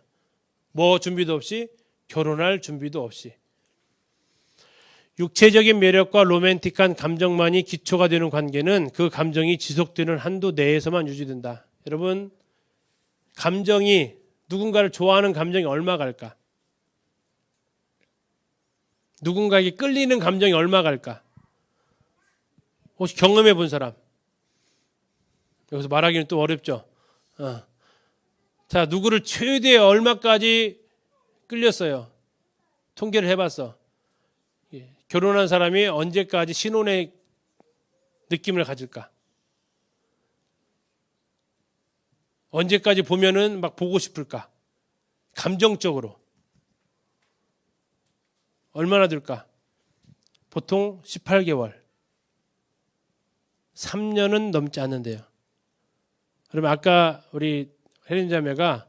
S1: 뭐 준비도 없이, 결혼할 준비도 없이. 육체적인 매력과 로맨틱한 감정만이 기초가 되는 관계는 그 감정이 지속되는 한도 내에서만 유지된다. 여러분, 감정이, 누군가를 좋아하는 감정이 얼마 갈까? 누군가에게 끌리는 감정이 얼마 갈까? 혹시 경험해 본 사람? 여기서 말하기는 또 어렵죠. 자, 누구를 최대 얼마까지 끌렸어요? 통계를 해봤어. 결혼한 사람이 언제까지 신혼의 느낌을 가질까? 언제까지 보면은 막 보고 싶을까? 감정적으로. 얼마나 들까? 보통 18개월. 3년은 넘지 않는데요. 그러면 아까 우리 혜린 자매가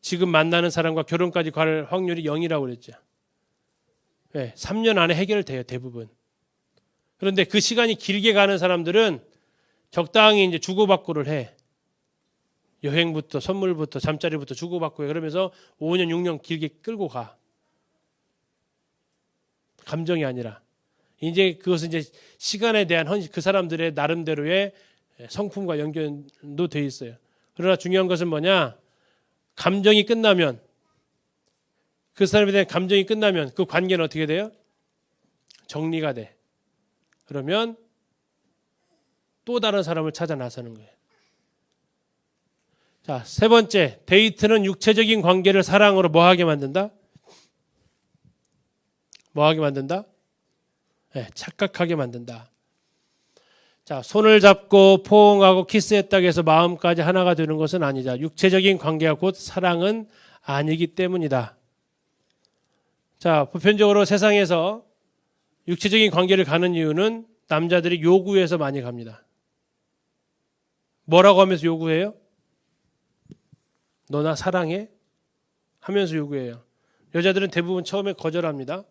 S1: 지금 만나는 사람과 결혼까지 갈 확률이 0이라고 그랬죠. 네, 3년 안에 해결돼요, 대부분. 그런데 그 시간이 길게 가는 사람들은 적당히 이제 주고받고를 해. 여행부터 선물부터 잠자리부터 주고받고 해. 그러면서 5년, 6년 길게 끌고 가. 감정이 아니라. 이제 그것은 이제 시간에 대한 그 사람들의 나름대로의 성품과 연결도 돼 있어요. 그러나 중요한 것은 뭐냐? 감정이 끝나면, 그 사람에 대한 감정이 끝나면 그 관계는 어떻게 돼요? 정리가 돼. 그러면 또 다른 사람을 찾아 나서는 거예요. 자, 세 번째, 데이트는 육체적인 관계를 사랑으로 뭐하게 만든다? 뭐하게 만든다? 네, 착각하게 만든다. 자, 손을 잡고 포옹하고 키스했다고 해서 마음까지 하나가 되는 것은 아니다. 육체적인 관계가 곧 사랑은 아니기 때문이다. 자, 보편적으로 세상에서 육체적인 관계를 가는 이유는 남자들이 요구해서 많이 갑니다. 뭐라고 하면서 요구해요? 너 나 사랑해? 하면서 요구해요. 여자들은 대부분 처음에 거절합니다.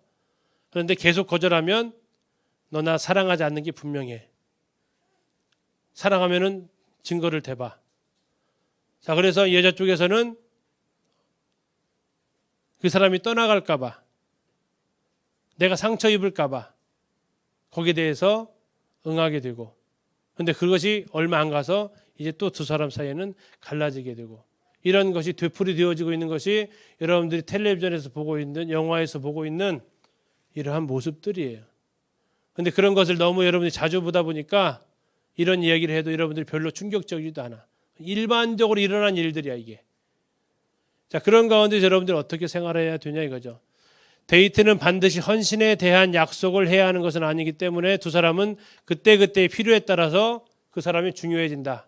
S1: 그런데 계속 거절하면 너 나 사랑하지 않는 게 분명해. 사랑하면은 증거를 대봐. 자, 그래서 여자 쪽에서는 그 사람이 떠나갈까 봐, 내가 상처 입을까 봐 거기에 대해서 응하게 되고, 그런데 그것이 얼마 안 가서 이제 또 두 사람 사이에는 갈라지게 되고, 이런 것이 되풀이되어지고 있는 것이 여러분들이 텔레비전에서 보고 있는, 영화에서 보고 있는 이러한 모습들이에요. 그런데 그런 것을 너무 여러분들이 자주 보다 보니까 이런 이야기를 해도 여러분들이 별로 충격적이지도 않아. 일반적으로 일어난 일들이야, 이게. 자, 그런 가운데 여러분들이 어떻게 생활해야 되냐 이거죠. 데이트는 반드시 헌신에 대한 약속을 해야 하는 것은 아니기 때문에 두 사람은 그때그때의 필요에 따라서 그 사람이 중요해진다.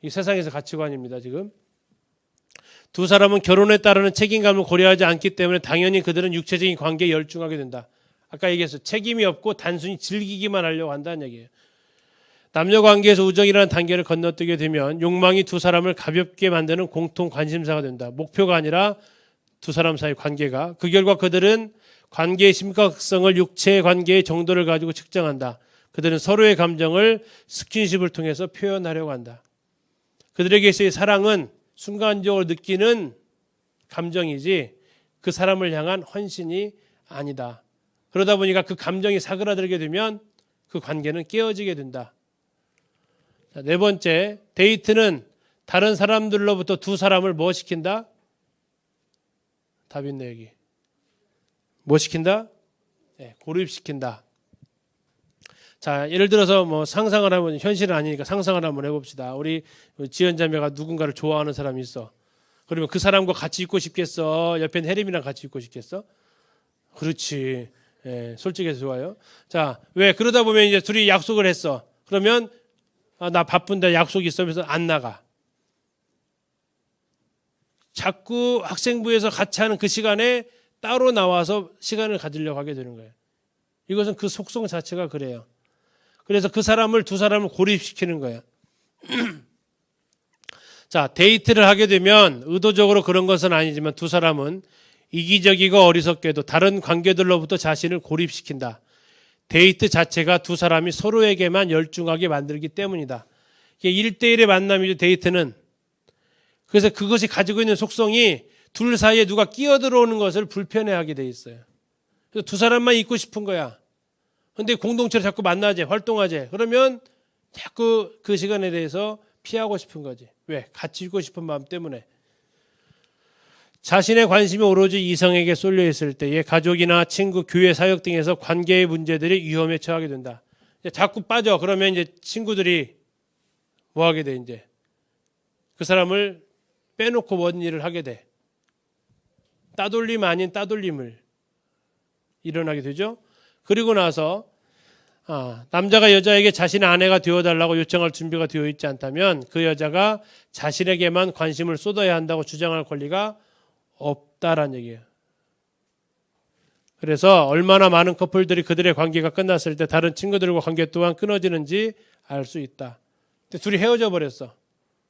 S1: 이 세상에서 가치관입니다, 지금. 두 사람은 결혼에 따르는 책임감을 고려하지 않기 때문에 당연히 그들은 육체적인 관계에 열중하게 된다. 아까 얘기했어요. 책임이 없고 단순히 즐기기만 하려고 한다는 얘기예요. 남녀 관계에서 우정이라는 단계를 건너뛰게 되면 욕망이 두 사람을 가볍게 만드는 공통 관심사가 된다. 목표가 아니라 두 사람 사이 관계가. 그 결과 그들은 관계의 심각성을 육체의 관계의 정도를 가지고 측정한다. 그들은 서로의 감정을 스킨십을 통해서 표현하려고 한다. 그들에게서의 사랑은 순간적으로 느끼는 감정이지 그 사람을 향한 헌신이 아니다. 그러다 보니까 그 감정이 사그라들게 되면 그 관계는 깨어지게 된다. 자, 네 번째, 데이트는 다른 사람들로부터 두 사람을 뭐 시킨다? 답 있네, 여기. 뭐 시킨다? 네, 고립시킨다. 자, 예를 들어서 뭐 상상을 하면, 현실은 아니니까 상상을 한번 해봅시다. 우리 지연자매가 누군가를 좋아하는 사람이 있어. 그러면 그 사람과 같이 있고 싶겠어? 옆에 혜림이랑 같이 있고 싶겠어? 그렇지. 예, 솔직해서 좋아요. 자, 왜? 그러다 보면 이제 둘이 약속을 했어. 그러면, 나 바쁜데 약속이 있어. 그래서 안 나가. 자꾸 학생부에서 같이 하는 그 시간에 따로 나와서 시간을 가지려고 하게 되는 거예요. 이것은 그 속성 자체가 그래요. 그래서 그 사람을, 두 사람을 고립시키는 거예요. 자, 데이트를 하게 되면 의도적으로 그런 것은 아니지만 두 사람은 이기적이고 어리석게도 다른 관계들로부터 자신을 고립시킨다. 데이트 자체가 두 사람이 서로에게만 열중하게 만들기 때문이다. 이게 1대1의 만남이죠, 데이트는. 그래서 그것이 가지고 있는 속성이 둘 사이에 누가 끼어들어오는 것을 불편해하게 돼 있어요. 그래서 두 사람만 있고 싶은 거야. 근데 공동체를 자꾸 만나재, 활동하재. 그러면 자꾸 그 시간에 대해서 피하고 싶은 거지. 왜? 같이 있고 싶은 마음 때문에. 자신의 관심이 오로지 이성에게 쏠려 있을 때에 가족이나 친구, 교회, 사역 등에서 관계의 문제들이 위험에 처하게 된다. 자꾸 빠져. 그러면 이제 친구들이 뭐 하게 돼, 이제. 그 사람을 빼놓고 뭔 일을 하게 돼. 따돌림 아닌 따돌림을 일어나게 되죠. 그리고 나서 남자가 여자에게 자신의 아내가 되어달라고 요청할 준비가 되어 있지 않다면 그 여자가 자신에게만 관심을 쏟아야 한다고 주장할 권리가 없다라는 얘기예요. 그래서 얼마나 많은 커플들이 그들의 관계가 끝났을 때 다른 친구들과 관계 또한 끊어지는지 알 수 있다. 근데 둘이 헤어져 버렸어.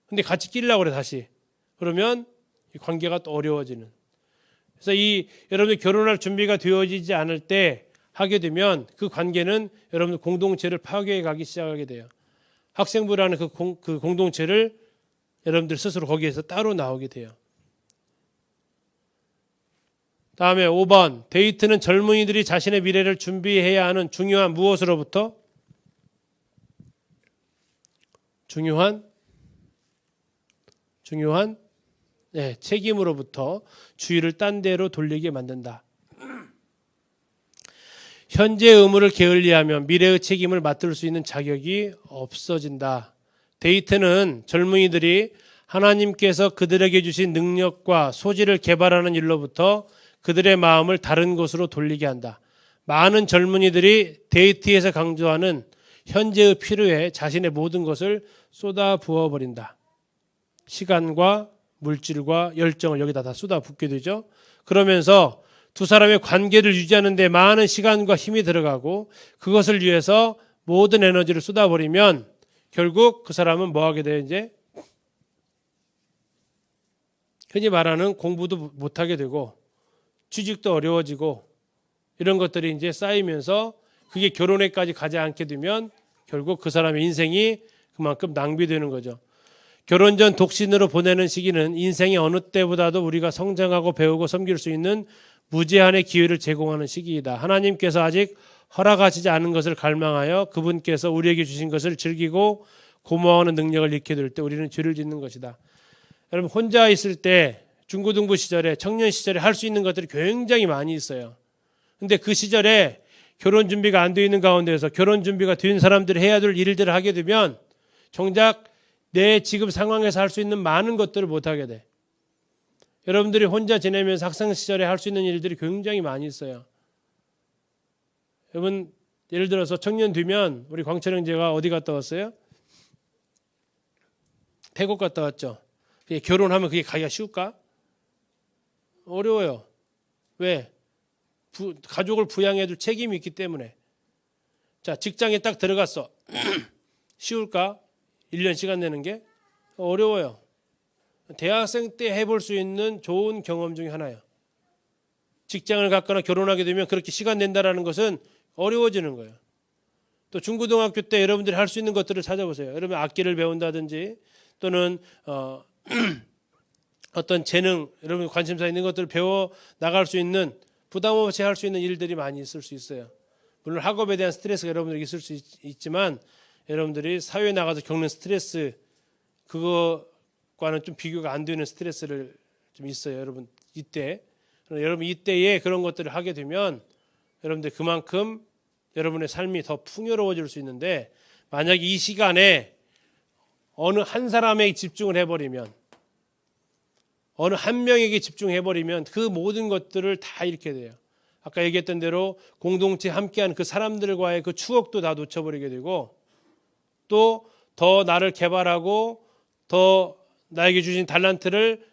S1: 근데 같이 끼려고 그래 다시. 그러면 이 관계가 또 어려워지는. 그래서 여러분들 결혼할 준비가 되어지지 않을 때 하게 되면 그 관계는 여러분들 공동체를 파괴해 가기 시작하게 돼요. 학생부라는 그 공동체를 여러분들 스스로 거기에서 따로 나오게 돼요. 다음에 5번. 데이트는 젊은이들이 자신의 미래를 준비해야 하는 중요한 무엇으로부터? 중요한 책임으로부터 주의를 딴 데로 돌리게 만든다. 현재의 의무를 게을리하면 미래의 책임을 맡을 수 있는 자격이 없어진다. 데이트는 젊은이들이 하나님께서 그들에게 주신 능력과 소질을 개발하는 일로부터 그들의 마음을 다른 곳으로 돌리게 한다. 많은 젊은이들이 데이트에서 강조하는 현재의 필요에 자신의 모든 것을 쏟아 부어버린다. 시간과 물질과 열정을 여기다 다 쏟아붓게 되죠. 그러면서 두 사람의 관계를 유지하는 데 많은 시간과 힘이 들어가고 그것을 위해서 모든 에너지를 쏟아버리면 결국 그 사람은 뭐 하게 돼요? 이제 흔히 말하는 공부도 못하게 되고 취직도 어려워지고 이런 것들이 이제 쌓이면서 그게 결혼에까지 가지 않게 되면 결국 그 사람의 인생이 그만큼 낭비되는 거죠. 결혼 전 독신으로 보내는 시기는 인생의 어느 때보다도 우리가 성장하고 배우고 섬길 수 있는 무제한의 기회를 제공하는 시기이다. 하나님께서 아직 허락하시지 않은 것을 갈망하여 그분께서 우리에게 주신 것을 즐기고 고마워하는 능력을 잃게 될 때 우리는 죄를 짓는 것이다. 여러분 혼자 있을 때 중고등부 시절에 청년 시절에 할 수 있는 것들이 굉장히 많이 있어요. 근데 그 시절에 결혼 준비가 안 되어 있는 가운데서 결혼 준비가 된 사람들이 해야 될 일들을 하게 되면 정작 내 지금 상황에서 할 수 있는 많은 것들을 못하게 돼. 여러분들이 혼자 지내면서 학생 시절에 할 수 있는 일들이 굉장히 많이 있어요. 여러분 예를 들어서 청년 되면 우리 광철 형제가 어디 갔다 왔어요? 태국 갔다 왔죠. 결혼하면 그게 가기가 쉬울까? 어려워요. 왜? 가족을 부양해 줄 책임이 있기 때문에. 자, 직장에 딱 들어갔어. 쉬울까? 1년 시간 내는 게 어려워요. 대학생 때 해볼 수 있는 좋은 경험 중에 하나예요. 직장을 갖거나 결혼하게 되면 그렇게 시간 낸다라는 것은 어려워지는 거예요. 또 중고등학교 때 여러분들이 할 수 있는 것들을 찾아보세요. 여러분 악기를 배운다든지 또는 어떤 재능, 여러분 관심사 있는 것들을 배워 나갈 수 있는 부담 없이 할 수 있는 일들이 많이 있을 수 있어요. 물론 학업에 대한 스트레스가 여러분들에게 있을 수 있지만 여러분들이 사회에 나가서 겪는 스트레스 그거과는 좀 비교가 안 되는 스트레스를 좀 있어요. 여러분 이때 여러분 이때에 그런 것들을 하게 되면 여러분들 그만큼 여러분의 삶이 더 풍요로워질 수 있는데 만약 이 시간에 어느 한 사람에게 집중을 해버리면 어느 한 명에게 집중해버리면 그 모든 것들을 다 잃게 돼요. 아까 얘기했던 대로 공동체 함께한 그 사람들과의 그 추억도 다 놓쳐버리게 되고 또 더 나를 개발하고 더 나에게 주신 달란트를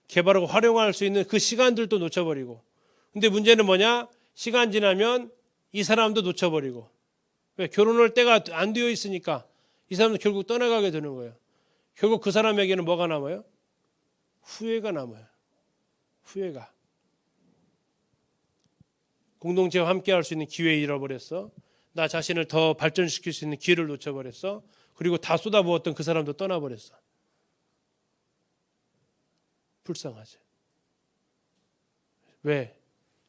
S1: 개발하고 활용할 수 있는 그 시간들도 놓쳐버리고 근데 문제는 뭐냐? 시간 지나면 이 사람도 놓쳐버리고 왜? 결혼할 때가 안 되어 있으니까 이 사람도 결국 떠나가게 되는 거예요. 결국 그 사람에게는 뭐가 남아요? 후회가 남아요. 후회가. 공동체와 함께 할 수 있는 기회 잃어버렸어. 나 자신을 더 발전시킬 수 있는 기회를 놓쳐버렸어. 그리고 다 쏟아부었던 그 사람도 떠나버렸어. 불쌍하지. 왜?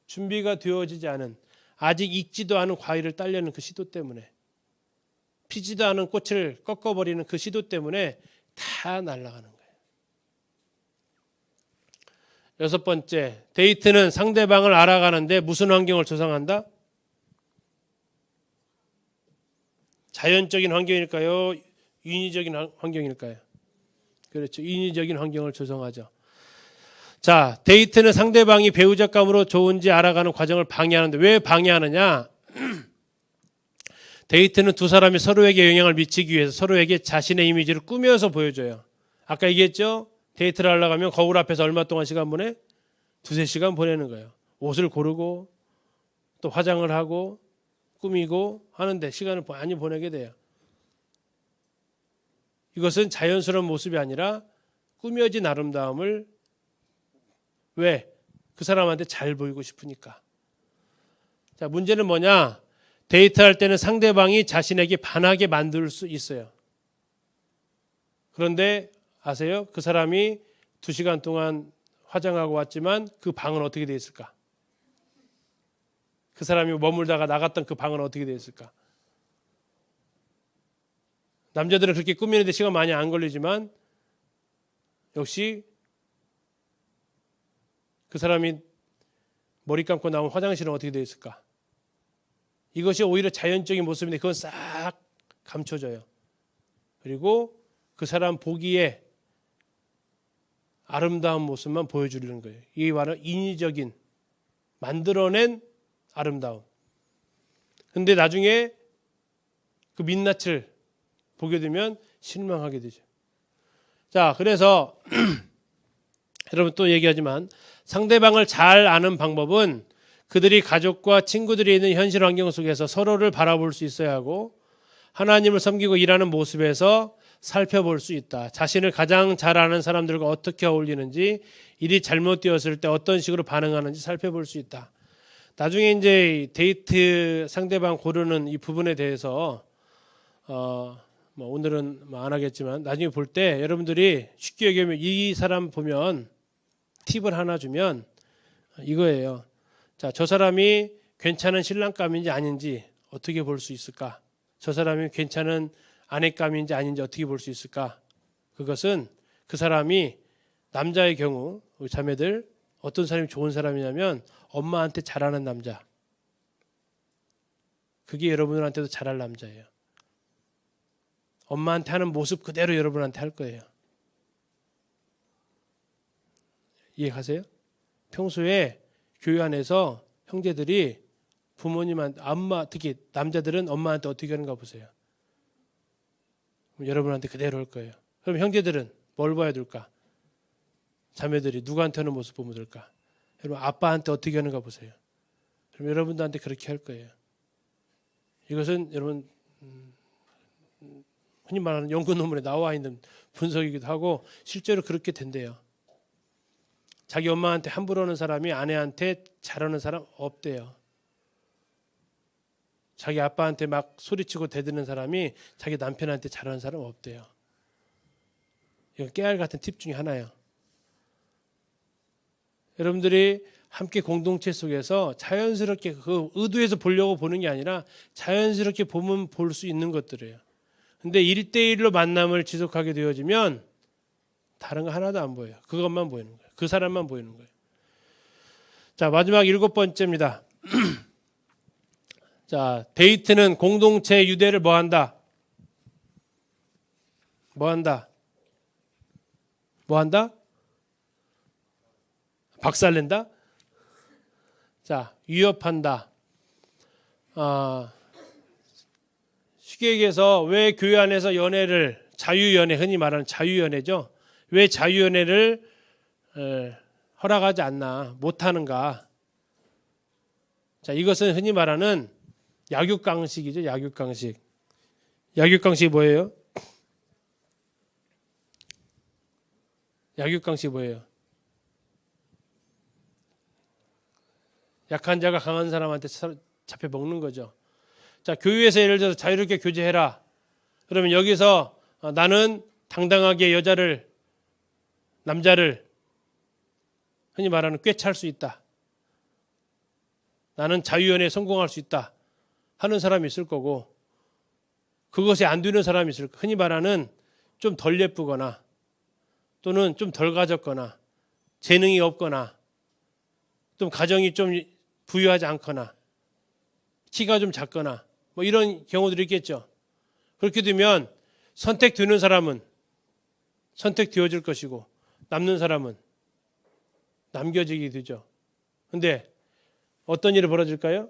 S1: 준비가 되어지지 않은 아직 익지도 않은 과일을 따려는 그 시도 때문에 피지도 않은 꽃을 꺾어버리는 그 시도 때문에 다 날아가는 거예요. 여섯 번째, 데이트는 상대방을 알아가는데 무슨 환경을 조성한다? 자연적인 환경일까요? 인위적인 환경일까요? 그렇죠. 인위적인 환경을 조성하죠. 자, 데이트는 상대방이 배우자감으로 좋은지 알아가는 과정을 방해하는데 왜 방해하느냐? 데이트는 두 사람이 서로에게 영향을 미치기 위해서 서로에게 자신의 이미지를 꾸며서 보여줘요. 아까 얘기했죠? 데이트를 하려고 하면 거울 앞에서 얼마 동안 시간 보내? 2-3시간 보내는 거예요. 옷을 고르고 또 화장을 하고 꾸미고 하는데 시간을 많이 보내게 돼요. 이것은 자연스러운 모습이 아니라 꾸며진 아름다움을 왜? 그 사람한테 잘 보이고 싶으니까. 자, 문제는 뭐냐? 데이트할 때는 상대방이 자신에게 반하게 만들 수 있어요. 그런데 아세요? 그 사람이 2시간 동안 화장하고 왔지만 그 방은 어떻게 되어 있을까? 그 사람이 머물다가 나갔던 그 방은 어떻게 되어 있을까? 남자들은 그렇게 꾸미는데 시간 많이 안 걸리지만 역시 그 사람이 머리 감고 나온 화장실은 어떻게 되어 있을까? 이것이 오히려 자연적인 모습인데 그건 싹 감춰져요. 그리고 그 사람 보기에 아름다운 모습만 보여주려는 거예요. 이게 바로 인위적인 만들어낸 아름다움. 근데 나중에 그 민낯을 보게 되면 실망하게 되죠. 자, 그래서 여러분 또 얘기하지만 상대방을 잘 아는 방법은 그들이 가족과 친구들이 있는 현실 환경 속에서 서로를 바라볼 수 있어야 하고 하나님을 섬기고 일하는 모습에서 살펴볼 수 있다. 자신을 가장 잘 아는 사람들과 어떻게 어울리는지, 일이 잘못되었을 때 어떤 식으로 반응하는지 살펴볼 수 있다. 나중에 이제 데이트 상대방 고르는 이 부분에 대해서 뭐 오늘은 안 하겠지만 나중에 볼 때 여러분들이 쉽게 얘기하면 이 사람 보면 팁을 하나 주면 이거예요. 자, 저 사람이 괜찮은 신랑감인지 아닌지 어떻게 볼 수 있을까? 저 사람이 괜찮은 아내감인지 아닌지 어떻게 볼 수 있을까? 그것은 그 사람이 남자의 경우 우리 자매들 어떤 사람이 좋은 사람이냐면 엄마한테 잘하는 남자. 그게 여러분들한테도 잘할 남자예요. 엄마한테 하는 모습 그대로 여러분한테 할 거예요. 이해가세요? 평소에 교회 안에서 형제들이 부모님한테 특히 남자들은 엄마한테 어떻게 하는가 보세요. 여러분한테 그대로 할 거예요. 그럼 형제들은 뭘 봐야 될까? 자매들이 누구한테 하는 모습 보면 될까? 여러분 아빠한테 어떻게 하는가 보세요. 그럼 여러분들한테 그렇게 할 거예요. 이것은 여러분 흔히 말하는 연구 논문에 나와 있는 분석이기도 하고 실제로 그렇게 된대요. 자기 엄마한테 함부로 하는 사람이 아내한테 잘하는 사람 없대요. 자기 아빠한테 막 소리치고 대드는 사람이 자기 남편한테 잘하는 사람 없대요. 이건 깨알 같은 팁 중에 하나예요. 여러분들이 함께 공동체 속에서 자연스럽게 그 의도해서 보려고 보는 게 아니라 자연스럽게 보면 볼 수 있는 것들이에요. 근데 1대1로 만남을 지속하게 되어지면 다른 거 하나도 안 보여요. 그것만 보이는 거예요. 그 사람만 보이는 거예요. 자, 마지막 7번째입니다. 자, 데이트는 공동체 유대를 뭐 한다? 뭐 한다? 뭐 한다? 박살낸다? 자, 위협한다. 쉽게 얘기해서 왜 교회 안에서 연애를, 자유연애, 흔히 말하는 자유연애죠. 왜 자유연애를 허락하지 않나, 못하는가. 자, 이것은 흔히 말하는 약육강식이죠. 약육강식. 약육강식이 뭐예요? 약육강식이 뭐예요? 약한 자가 강한 사람한테 잡혀 먹는 거죠. 자, 교회에서 예를 들어서 자유롭게 교제해라. 그러면 여기서 나는 당당하게 여자를, 남자를 흔히 말하는 꿰찰 수 있다. 나는 자유연애에 성공할 수 있다 하는 사람이 있을 거고, 그것에 안 되는 사람이 있을 거고, 흔히 말하는 좀 덜 예쁘거나 또는 좀 덜 가졌거나 재능이 없거나 좀 가정이 좀 부유하지 않거나 키가 좀 작거나 뭐 이런 경우들이 있겠죠. 그렇게 되면 선택되는 사람은 선택되어질 것이고 남는 사람은 남겨지게 되죠. 그런데 어떤 일이 벌어질까요?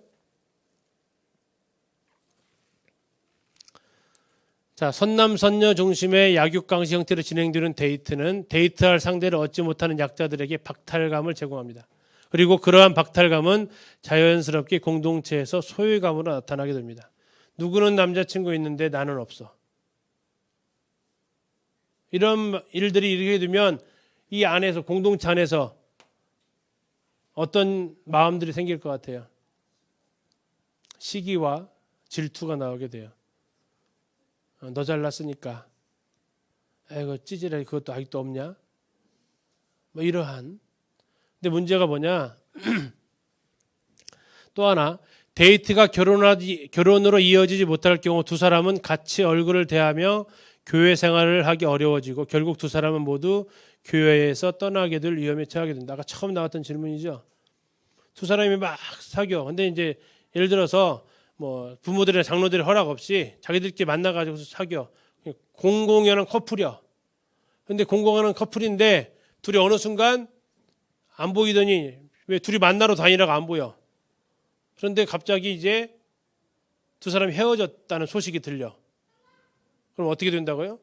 S1: 자, 선남선녀 중심의 약육강식 형태로 진행되는 데이트는 데이트할 상대를 얻지 못하는 약자들에게 박탈감을 제공합니다. 그리고 그러한 박탈감은 자연스럽게 공동체에서 소외감으로 나타나게 됩니다. 누구는 남자친구 있는데 나는 없어. 이런 일들이 일어나게 되면 이 안에서, 공동체 안에서 어떤 마음들이 생길 것 같아요? 시기와 질투가 나오게 돼요. 너 잘났으니까 아이고 찌질해, 그것도 아직도 없냐? 뭐 이러한. 근데 문제가 뭐냐? 또 하나, 데이트가 결혼으로 이어지지 못할 경우 두 사람은 같이 얼굴을 대하며 교회 생활을 하기 어려워지고 결국 두 사람은 모두 교회에서 떠나게 될 위험에 처하게 된다. 아까 처음 나왔던 질문이죠. 두 사람이 막 사귀어. 근데 이제 예를 들어서 뭐 부모들이나 장로들의 허락 없이 자기들끼리 만나가지고 사귀어. 공공연한 커플이야. 근데 공공연한 커플인데 둘이 어느 순간 안 보이더니 왜 둘이 만나러 다니다가 안 보여. 그런데 갑자기 이제 두 사람이 헤어졌다는 소식이 들려. 그럼 어떻게 된다고요?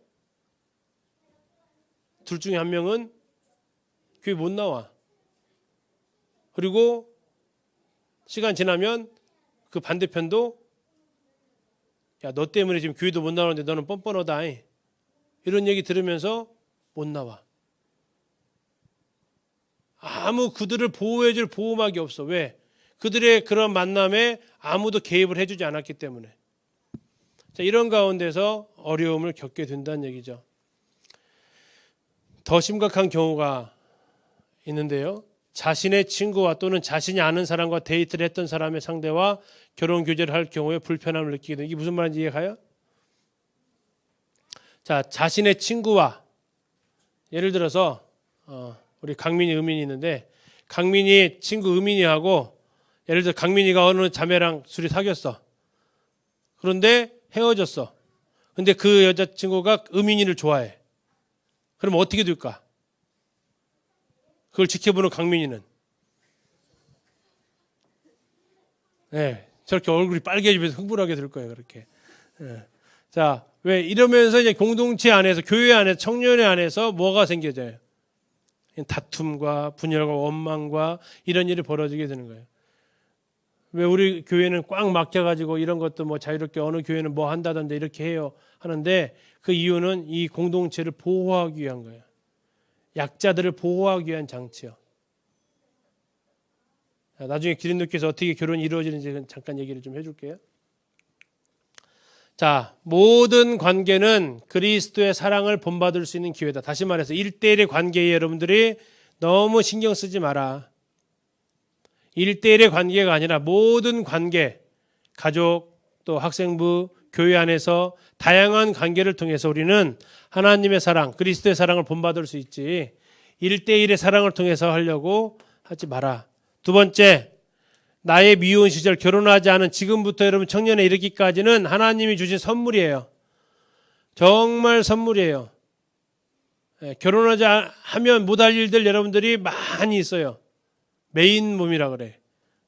S1: 둘 중에 한 명은 교회 못 나와. 그리고 시간 지나면 그 반대편도 야, 너 때문에 지금 교회도 못 나오는데 너는 뻔뻔하다. 이런 얘기 들으면서 못 나와. 아무 그들을 보호해줄 보호막이 없어. 왜? 그들의 그런 만남에 아무도 개입을 해주지 않았기 때문에. 자, 이런 가운데서 어려움을 겪게 된다는 얘기죠. 더 심각한 경우가 있는데요. 자신의 친구와 또는 자신이 아는 사람과 데이트를 했던 사람의 상대와 결혼 교제를 할 경우에 불편함을 느끼게 됩니다. 이게 무슨 말인지 이해가요? 자, 자신의 친구와 예를 들어서 우리 강민이, 의민이 있는데 강민이 친구 의민이하고 예를 들어 강민이가 어느 자매랑 둘이 사귀었어. 그런데 헤어졌어. 근데 그 여자친구가 의민이를 좋아해. 그럼 어떻게 될까? 그걸 지켜보는 강민이는 저렇게 얼굴이 빨개지면서 흥분하게 될 거예요. 그렇게. 자, 왜 이러면서 이제 공동체 안에서, 교회 안에서, 청년회 안에서 뭐가 생겨져요? 다툼과 분열과 원망과 이런 일이 벌어지게 되는 거예요. 왜 우리 교회는 꽉 막혀가지고 이런 것도 뭐 자유롭게 어느 교회는 뭐 한다던데 이렇게 해요 하는데 그 이유는 이 공동체를 보호하기 위한 거예요. 약자들을 보호하기 위한 장치요. 나중에 기린도께서 어떻게 결혼이 이루어지는지 잠깐 얘기를 좀 해줄게요. 자, 모든 관계는 그리스도의 사랑을 본받을 수 있는 기회다. 다시 말해서 1대1의 관계에 여러분들이 너무 신경 쓰지 마라. 1대1의 관계가 아니라 모든 관계, 가족, 또 학생부, 교회 안에서 다양한 관계를 통해서 우리는 하나님의 사랑, 그리스도의 사랑을 본받을 수 있지 1대1의 사랑을 통해서 하려고 하지 마라. 두 번째, 나의 미혼 시절 결혼하지 않은 지금부터 여러분 청년에 이르기까지는 하나님이 주신 선물이에요. 정말 선물이에요. 결혼하지 하면 못할 일들 여러분들이 많이 있어요. 메인 몸이라 그래.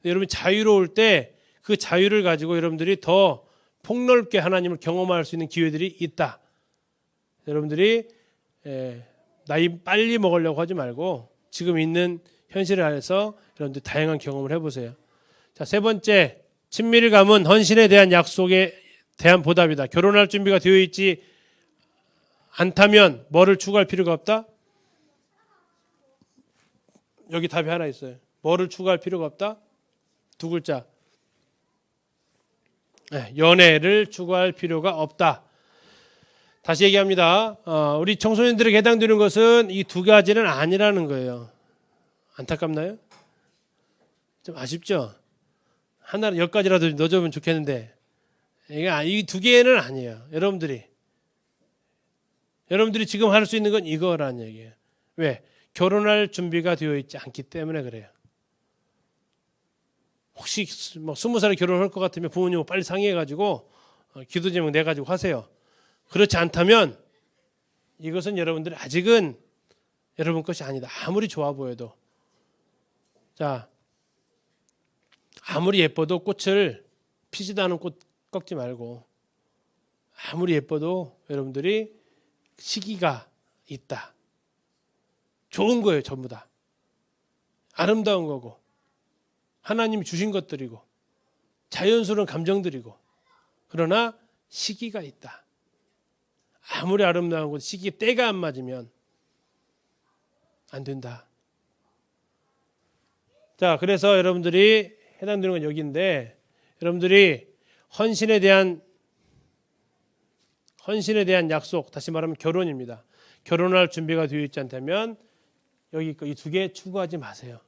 S1: 여러분 자유로울 때 그 자유를 가지고 여러분들이 더 폭넓게 하나님을 경험할 수 있는 기회들이 있다. 여러분들이 나이 빨리 먹으려고 하지 말고 지금 있는 현실을 안에서 여러분들 다양한 경험을 해보세요. 자, 세 번째, 친밀감은 헌신에 대한 약속에 대한 보답이다. 결혼할 준비가 되어 있지 않다면 뭐를 추구할 필요가 없다? 여기 답이 하나 있어요. 뭐를 추구할 필요가 없다? 두 글자. 연애를 추구할 필요가 없다. 다시 얘기합니다. 우리 청소년들에게 해당되는 것은 이 두 가지는 아니라는 거예요. 안타깝나요? 좀 아쉽죠? 하나, 열 가지라도 넣어주면 좋겠는데, 이 두 개는 아니에요. 여러분들이 지금 할 수 있는 건 이거라는 얘기예요. 왜? 결혼할 준비가 되어 있지 않기 때문에 그래요. 혹시 뭐 20살에 결혼할 것 같으면 부모님하고 빨리 상의해가지고 기도 제목 내가지고 하세요. 그렇지 않다면 이것은 여러분들이 아직은 여러분 것이 아니다. 아무리 좋아 보여도. 자, 아무리 예뻐도 꽃을 피지도 않은 꽃 꺾지 말고, 아무리 예뻐도 여러분들이 시기가 있다. 좋은 거예요, 전부 다. 아름다운 거고, 하나님이 주신 것들이고, 자연스러운 감정들이고, 그러나 시기가 있다. 아무리 아름다운 것, 시기 때가 안 맞으면 안 된다. 자, 그래서 여러분들이 해당되는 건 여기인데, 여러분들이 헌신에 대한 약속, 다시 말하면 결혼입니다. 결혼할 준비가 되어 있지 않다면 여기 이 두 개 추구하지 마세요.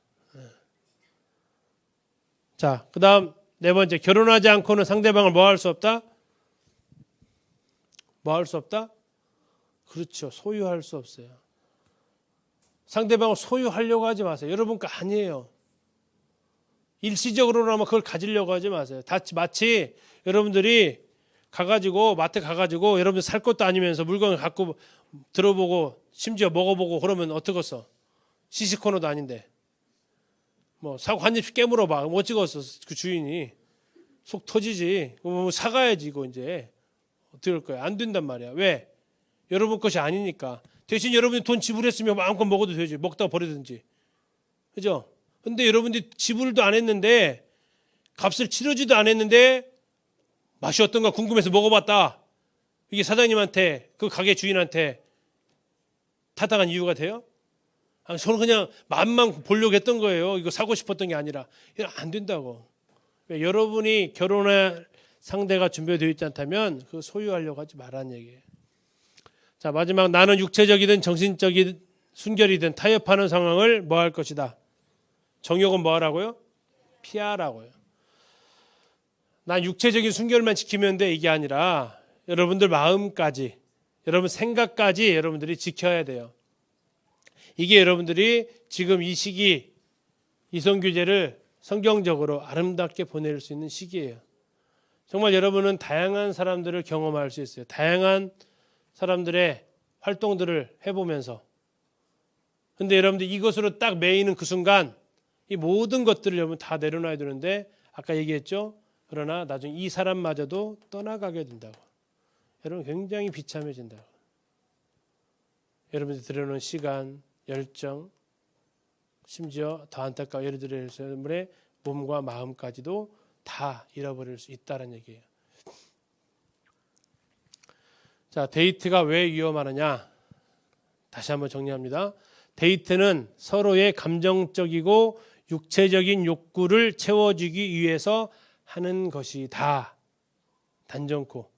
S1: 자, 그 다음 네 번째, 결혼하지 않고는 상대방을 뭐 할 수 없다? 뭐 할 수 없다? 그렇죠. 소유할 수 없어요. 상대방을 소유하려고 하지 마세요. 여러분 거 아니에요. 일시적으로나마 그걸 가지려고 하지 마세요. 마치 여러분들이 가가지고 마트 가가지고 여러분들 살 것도 아니면서 물건을 갖고 들어보고 심지어 먹어보고 그러면 어떡겠어? 시식코너도 아닌데 뭐 사고 한 입씩 깨물어 봐. 뭐 찍었어? 그 주인이 속 터지지. 뭐 사가야지 이거 이제 어떻게 할 거야? 안 된단 말이야. 왜? 여러분 것이 아니니까. 대신 여러분이 돈 지불했으면 마음껏 먹어도 되지. 먹다가 버리든지. 그죠? 근데 여러분들이 지불도 안 했는데 값을 치르지도 안 했는데 맛이 어떤가 궁금해서 먹어봤다. 이게 사장님한테 그 가게 주인한테 타당한 이유가 돼요? 저는 그냥 맛만 보려고 했던 거예요. 이거 사고 싶었던 게 아니라. 안 된다고. 왜? 여러분이 결혼할 상대가 준비되어 있지 않다면 그 소유하려고 하지 말라는 얘기예요. 자, 마지막, 나는 육체적이든 정신적인 순결이든 타협하는 상황을 뭐 할 것이다. 정욕은 뭐 하라고요? 피하라고요. 난 육체적인 순결만 지키면 돼, 이게 아니라 여러분들 마음까지, 여러분 생각까지 여러분들이 지켜야 돼요. 이게 여러분들이 지금 이 시기 이성규제를 성경적으로 아름답게 보낼 수 있는 시기예요. 정말 여러분은 다양한 사람들을 경험할 수 있어요. 다양한 사람들의 활동들을 해보면서. 근데 여러분들 이것으로 딱 매이는 그 순간 이 모든 것들을 여러분 다 내려놔야 되는데, 아까 얘기했죠? 그러나 나중에 이 사람마저도 떠나가게 된다고. 여러분 굉장히 비참해진다고. 여러분들이 들여놓은 시간, 열정, 심지어 더 안타까운 예를 들어 여러분의 몸과 마음까지도 다 잃어버릴 수 있다는 얘기예요. 자, 데이트가 왜 위험하느냐? 다시 한번 정리합니다. 데이트는 서로의 감정적이고 육체적인 욕구를 채워주기 위해서 하는 것이다. 단정코.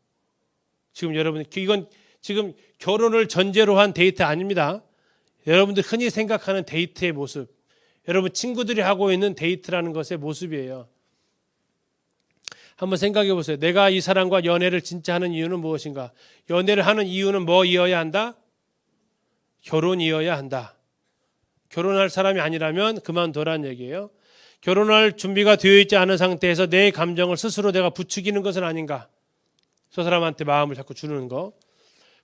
S1: 지금 여러분, 이건 지금 결혼을 전제로 한 데이트 아닙니다. 여러분들 흔히 생각하는 데이트의 모습, 여러분 친구들이 하고 있는 데이트라는 것의 모습이에요. 한번 생각해 보세요. 내가 이 사람과 연애를 진짜 하는 이유는 무엇인가? 연애를 하는 이유는 뭐이어야 한다? 결혼이어야 한다. 결혼할 사람이 아니라면 그만둬라는 얘기예요. 결혼할 준비가 되어 있지 않은 상태에서 내 감정을 스스로 내가 부추기는 것은 아닌가. 저 사람한테 마음을 자꾸 주는 거.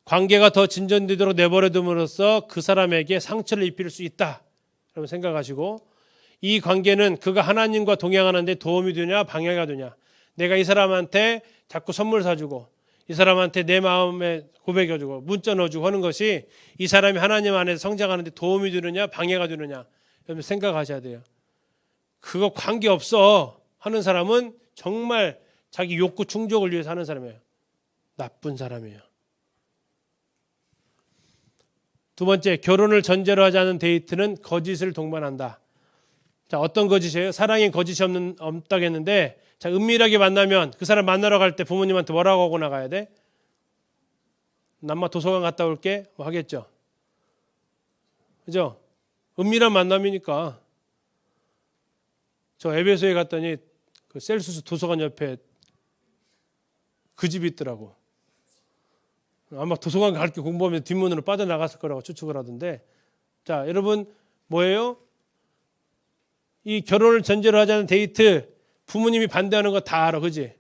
S1: 관계가 더 진전되도록 내버려둠으로써 그 사람에게 상처를 입힐 수 있다. 여러분 생각하시고, 이 관계는 그가 하나님과 동행하는 데 도움이 되냐 방해가 되냐. 내가 이 사람한테 자꾸 선물 사주고 이 사람한테 내 마음에 고백해주고 문자 넣어주고 하는 것이 이 사람이 하나님 안에서 성장하는 데 도움이 되느냐 방해가 되느냐. 여러분 생각하셔야 돼요. 그거 관계없어 하는 사람은 정말 자기 욕구 충족을 위해서 하는 사람이에요. 나쁜 사람이에요. 두 번째, 결혼을 전제로 하지 않은 데이트는 거짓을 동반한다. 자, 어떤 거짓이에요? 사랑에 거짓이 없다겠는데, 자, 은밀하게 만나면 그 사람 만나러 갈 때 부모님한테 뭐라고 하고 나가야 돼? 남마 도서관 갔다 올게? 뭐 하겠죠. 그죠? 은밀한 만남이니까. 저 에베소에 갔더니 그 셀수스 도서관 옆에 그 집이 있더라고. 아마 도서관 갈 게 공부하면 뒷문으로 빠져나갔을 거라고 추측을 하던데. 자, 여러분 뭐예요? 이 결혼을 전제로 하지 않은 데이트, 부모님이 반대하는 거 다 알아, 그지?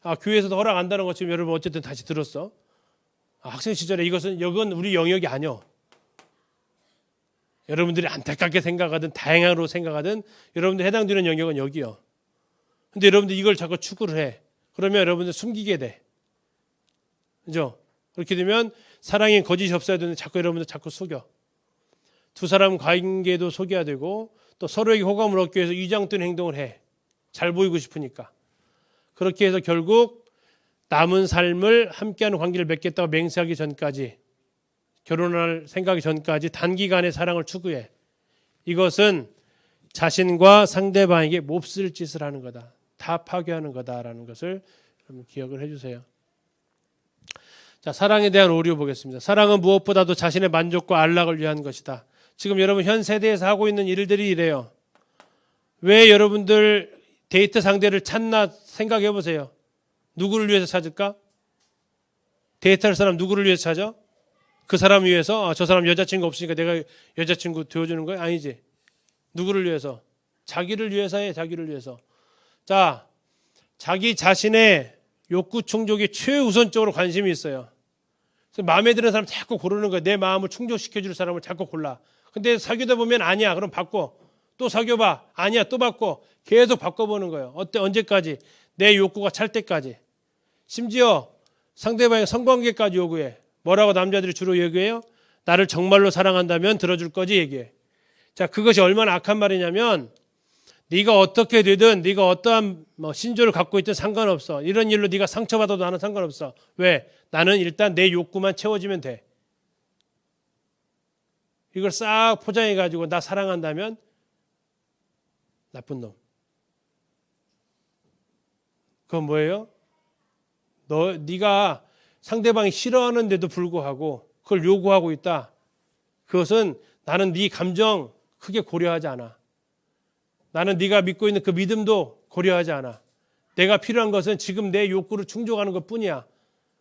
S1: 아, 교회에서도 허락 안 한다는 것 지금 여러분 어쨌든 다시 들었어. 아, 학생 시절에 이건 우리 영역이 아니요. 여러분들이 안타깝게 생각하든 다양하로 생각하든 여러분들 해당되는 영역은 여기요. 근데 여러분들 이걸 자꾸 추구를 해. 그러면 여러분들 숨기게 돼. 그죠? 그렇게 되면 사랑에 거짓이 없어야 되는데 자꾸 여러분들 자꾸 속여. 두 사람 관계도 속여야 되고 또 서로에게 호감을 얻기 위해서 위장된 행동을 해. 잘 보이고 싶으니까. 그렇게 해서 결국 남은 삶을 함께하는 관계를 맺겠다고 맹세하기 전까지, 결혼할 생각이 전까지 단기간의 사랑을 추구해. 이것은 자신과 상대방에게 몹쓸 짓을 하는 거다. 다 파괴하는 거다라는 것을 여러분 기억을 해주세요. 자, 사랑에 대한 오류 보겠습니다. 사랑은 무엇보다도 자신의 만족과 안락을 위한 것이다. 지금 여러분 현 세대에서 하고 있는 일들이 이래요. 왜 여러분들 데이트 상대를 찾나 생각해 보세요. 누구를 위해서 찾을까? 데이트할 사람 누구를 위해서 찾아? 그 사람 위해서? 아, 저 사람 여자친구 없으니까 내가 여자친구 되어주는 거야? 아니지. 누구를 위해서? 자기를 위해서 해. 자기를 위해서. 자, 자기 자신의 욕구 충족이 최우선적으로 관심이 있어요. 그래서 마음에 드는 사람 자꾸 고르는 거야. 내 마음을 충족시켜줄 사람을 자꾸 골라. 근데 사귀다 보면 아니야. 그럼 바꿔. 또 사귀어봐. 아니야. 또 바꿔. 계속 바꿔보는 거예요. 어때? 언제까지? 내 욕구가 찰 때까지. 심지어 상대방의 성관계까지 요구해. 뭐라고 남자들이 주로 얘기해요? 나를 정말로 사랑한다면 들어줄 거지 얘기해. 자, 그것이 얼마나 악한 말이냐면 네가 어떻게 되든 네가 어떠한 신조를 갖고 있든 상관없어. 이런 일로 네가 상처받아도 나는 상관없어. 왜? 나는 일단 내 욕구만 채워지면 돼. 이걸 싹 포장해가지고 나 사랑한다면 나쁜 놈. 그건 뭐예요? 네가 상대방이 싫어하는데도 불구하고 그걸 요구하고 있다. 그것은 나는 네 감정 크게 고려하지 않아. 나는 네가 믿고 있는 그 믿음도 고려하지 않아. 내가 필요한 것은 지금 내 욕구를 충족하는 것뿐이야.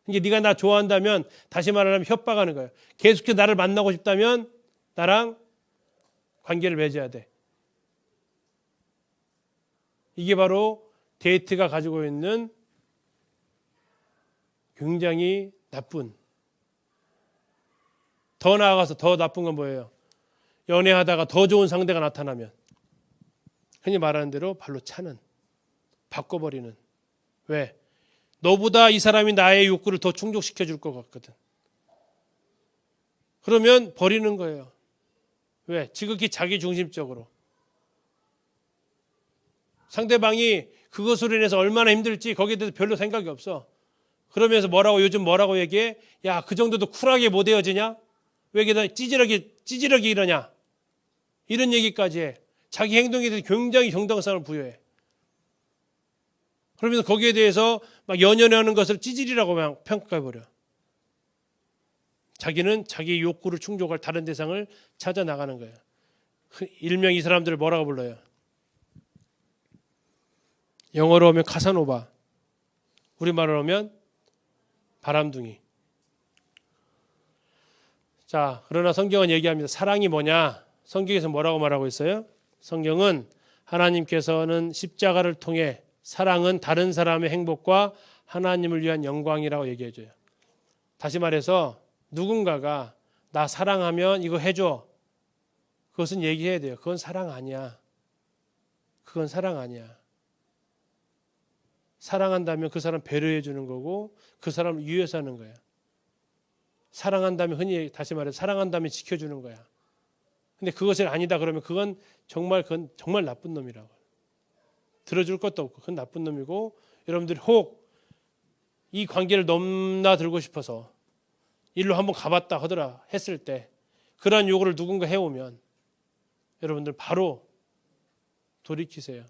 S1: 이게 네가 나 좋아한다면 다시 말하면 협박하는 거예요. 계속해서 나를 만나고 싶다면 나랑 관계를 맺어야 돼. 이게 바로 데이트가 가지고 있는 굉장히 나쁜, 더 나아가서 더 나쁜 건 뭐예요? 연애하다가 더 좋은 상대가 나타나면 흔히 말하는 대로 발로 차는, 바꿔버리는. 왜? 너보다 이 사람이 나의 욕구를 더 충족시켜 줄 것 같거든. 그러면 버리는 거예요. 왜? 지극히 자기 중심적으로. 상대방이 그것으로 인해서 얼마나 힘들지 거기에 대해서 별로 생각이 없어. 그러면서 요즘 뭐라고 얘기해? 야, 그 정도도 쿨하게 못 헤어지냐? 왜 이렇게 찌질하게 이러냐? 이런 얘기까지 해. 자기 행동에 대해서 굉장히 정당성을 부여해. 그러면서 거기에 대해서 막 연연하는 것을 찌질이라고 그냥 평가해버려. 자기는 자기 욕구를 충족할 다른 대상을 찾아 나가는 거예요. 일명 이 사람들을 뭐라고 불러요? 영어로 하면 카사노바, 우리말로 하면 바람둥이. 자, 그러나 성경은 얘기합니다. 사랑이 뭐냐? 성경에서 뭐라고 말하고 있어요? 성경은 하나님께서는 십자가를 통해 사랑은 다른 사람의 행복과 하나님을 위한 영광이라고 얘기해 줘요. 다시 말해서 누군가가 나 사랑하면 이거 해줘. 그것은 얘기해야 돼요. 그건 사랑 아니야. 그건 사랑 아니야. 사랑한다면 그 사람 배려해 주는 거고 그 사람을 위해서 하는 거야. 사랑한다면 흔히 다시 말해서 사랑한다면 지켜주는 거야. 근데 그것이 아니다 그러면 그건 정말 나쁜 놈이라고. 들어줄 것도 없고 그건 나쁜 놈이고 여러분들이 혹 이 관계를 넘나들고 싶어서 일로 한번 가봤다 하더라 했을 때 그러한 요구를 누군가 해오면 여러분들 바로 돌이키세요.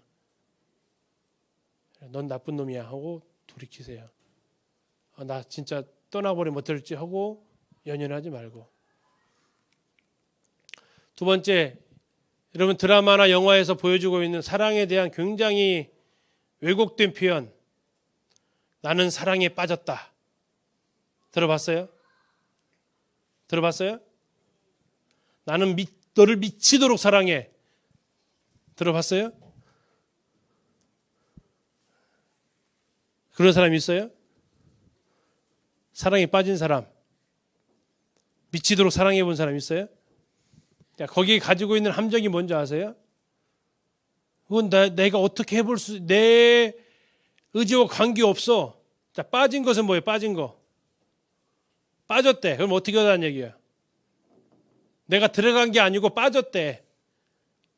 S1: 넌 나쁜 놈이야 하고 돌이키세요. 나 진짜 떠나버리면 어떨지 하고 연연하지 말고. 두 번째, 여러분 드라마나 영화에서 보여주고 있는 사랑에 대한 굉장히 왜곡된 표현, 나는 사랑에 빠졌다. 들어봤어요? 들어봤어요? 나는 너를 미치도록 사랑해. 들어봤어요? 그런 사람 있어요? 사랑에 빠진 사람, 미치도록 사랑해 본 사람 있어요? 자, 거기에 가지고 있는 함정이 뭔지 아세요? 그건 내가 어떻게 해볼 내 의지와 관계없어. 자, 빠진 것은 뭐예요? 빠진 거. 빠졌대. 그럼 어떻게 하다는 얘기야? 내가 들어간 게 아니고 빠졌대.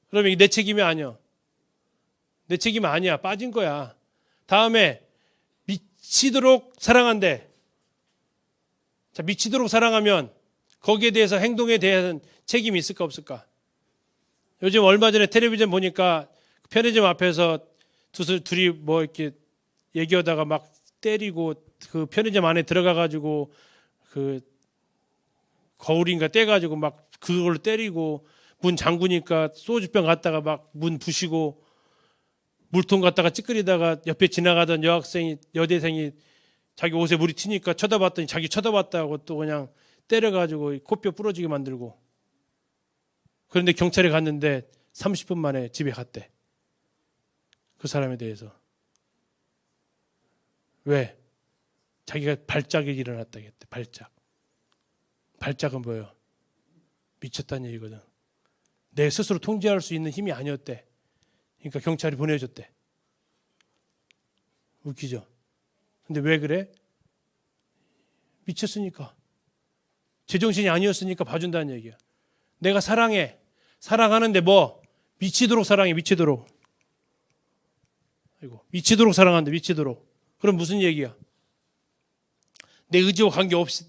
S1: 그러면 이게 내 책임이 아니야. 내 책임이 아니야. 빠진 거야. 다음에 미치도록 사랑한대. 자, 미치도록 사랑하면 거기에 대해서 행동에 대한 책임이 있을까 없을까? 요즘 얼마 전에 텔레비전 보니까 편의점 앞에서 둘이 뭐 이렇게 얘기하다가 막 때리고 그 편의점 안에 들어가 가지고 그 거울인가 떼가지고 막 그걸로 때리고 문 잠그니까 소주병 갖다가 막 문 부시고 물통 갖다가 찌끄리다가 옆에 지나가던 여대생이 자기 옷에 물이 튀니까 쳐다봤더니 자기 쳐다봤다고 또 그냥 때려가지고 코뼈 부러지게 만들고. 그런데 경찰에 갔는데 30분 만에 집에 갔대. 그 사람에 대해서. 왜? 자기가 발작이 일어났다겠대. 발작. 발작은 뭐예요? 미쳤다는 얘기거든. 내 스스로 통제할 수 있는 힘이 아니었대. 그러니까 경찰이 보내줬대. 웃기죠? 근데 왜 그래? 미쳤으니까. 제정신이 아니었으니까 봐준다는 얘기야. 내가 사랑해. 사랑하는데 뭐? 미치도록 사랑해. 미치도록. 아이고, 미치도록 사랑한다. 미치도록. 그럼 무슨 얘기야? 내 의지와 관계없이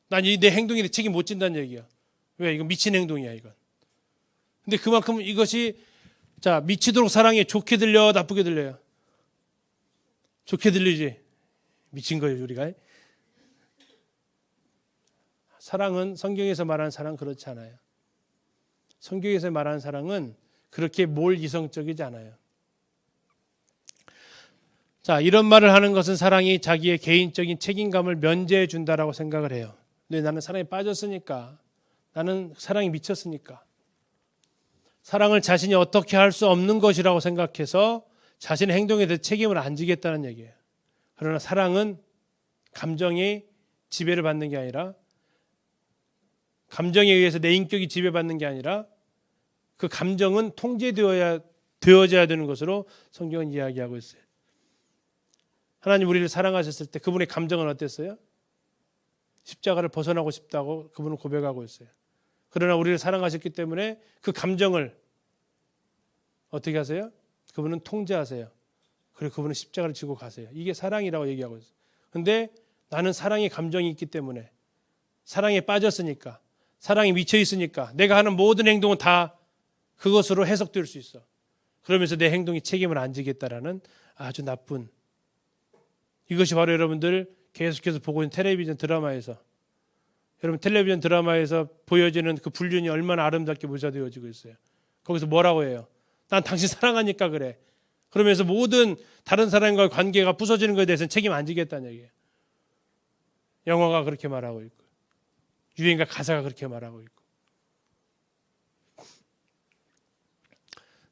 S1: 난 내 행동에 대해 책임 못 진다는 얘기야. 왜? 이건 미친 행동이야, 이건. 근데 그만큼 이것이 자, 미치도록 사랑해. 좋게 들려, 나쁘게 들려요? 좋게 들리지. 미친 거예요, 우리가. 사랑은 성경에서 말하는 사랑 그렇지 않아요. 성경에서 말하는 사랑은 그렇게 이성적이지 않아요. 자, 이런 말을 하는 것은 사랑이 자기의 개인적인 책임감을 면제해 준다라고 생각을 해요. 근데 나는 사랑에 빠졌으니까, 나는 사랑에 미쳤으니까, 사랑을 자신이 어떻게 할 수 없는 것이라고 생각해서 자신의 행동에 대해 책임을 안 지겠다는 얘기예요. 그러나 사랑은 감정이 지배를 받는 게 아니라, 감정에 의해서 내 인격이 지배받는 게 아니라 그 감정은 되어져야 되는 것으로 성경은 이야기하고 있어요. 하나님 우리를 사랑하셨을 때 그분의 감정은 어땠어요? 십자가를 벗어나고 싶다고 그분은 고백하고 있어요. 그러나 우리를 사랑하셨기 때문에 그 감정을 어떻게 하세요? 그분은 통제하세요. 그리고 그분은 십자가를 지고 가세요. 이게 사랑이라고 얘기하고 있어요. 근데 나는 사랑의 감정이 있기 때문에, 사랑에 빠졌으니까, 사랑에 미쳐 있으니까 내가 하는 모든 행동은 다 그것으로 해석될 수 있어. 그러면서 내 행동이 책임을 안 지겠다라는 아주 나쁜, 이것이 바로 여러분들 계속해서 보고 있는 텔레비전 드라마에서, 여러분 텔레비전 드라마에서 보여지는 그 불륜이 얼마나 아름답게 묘사되어지고 있어요. 거기서 뭐라고 해요? 난 당신 사랑하니까 그래. 그러면서 모든 다른 사람과의 관계가 부서지는 것에 대해서는 책임 안 지겠다는 얘기예요. 영화가 그렇게 말하고 있고, 유행가 가사가 그렇게 말하고 있고.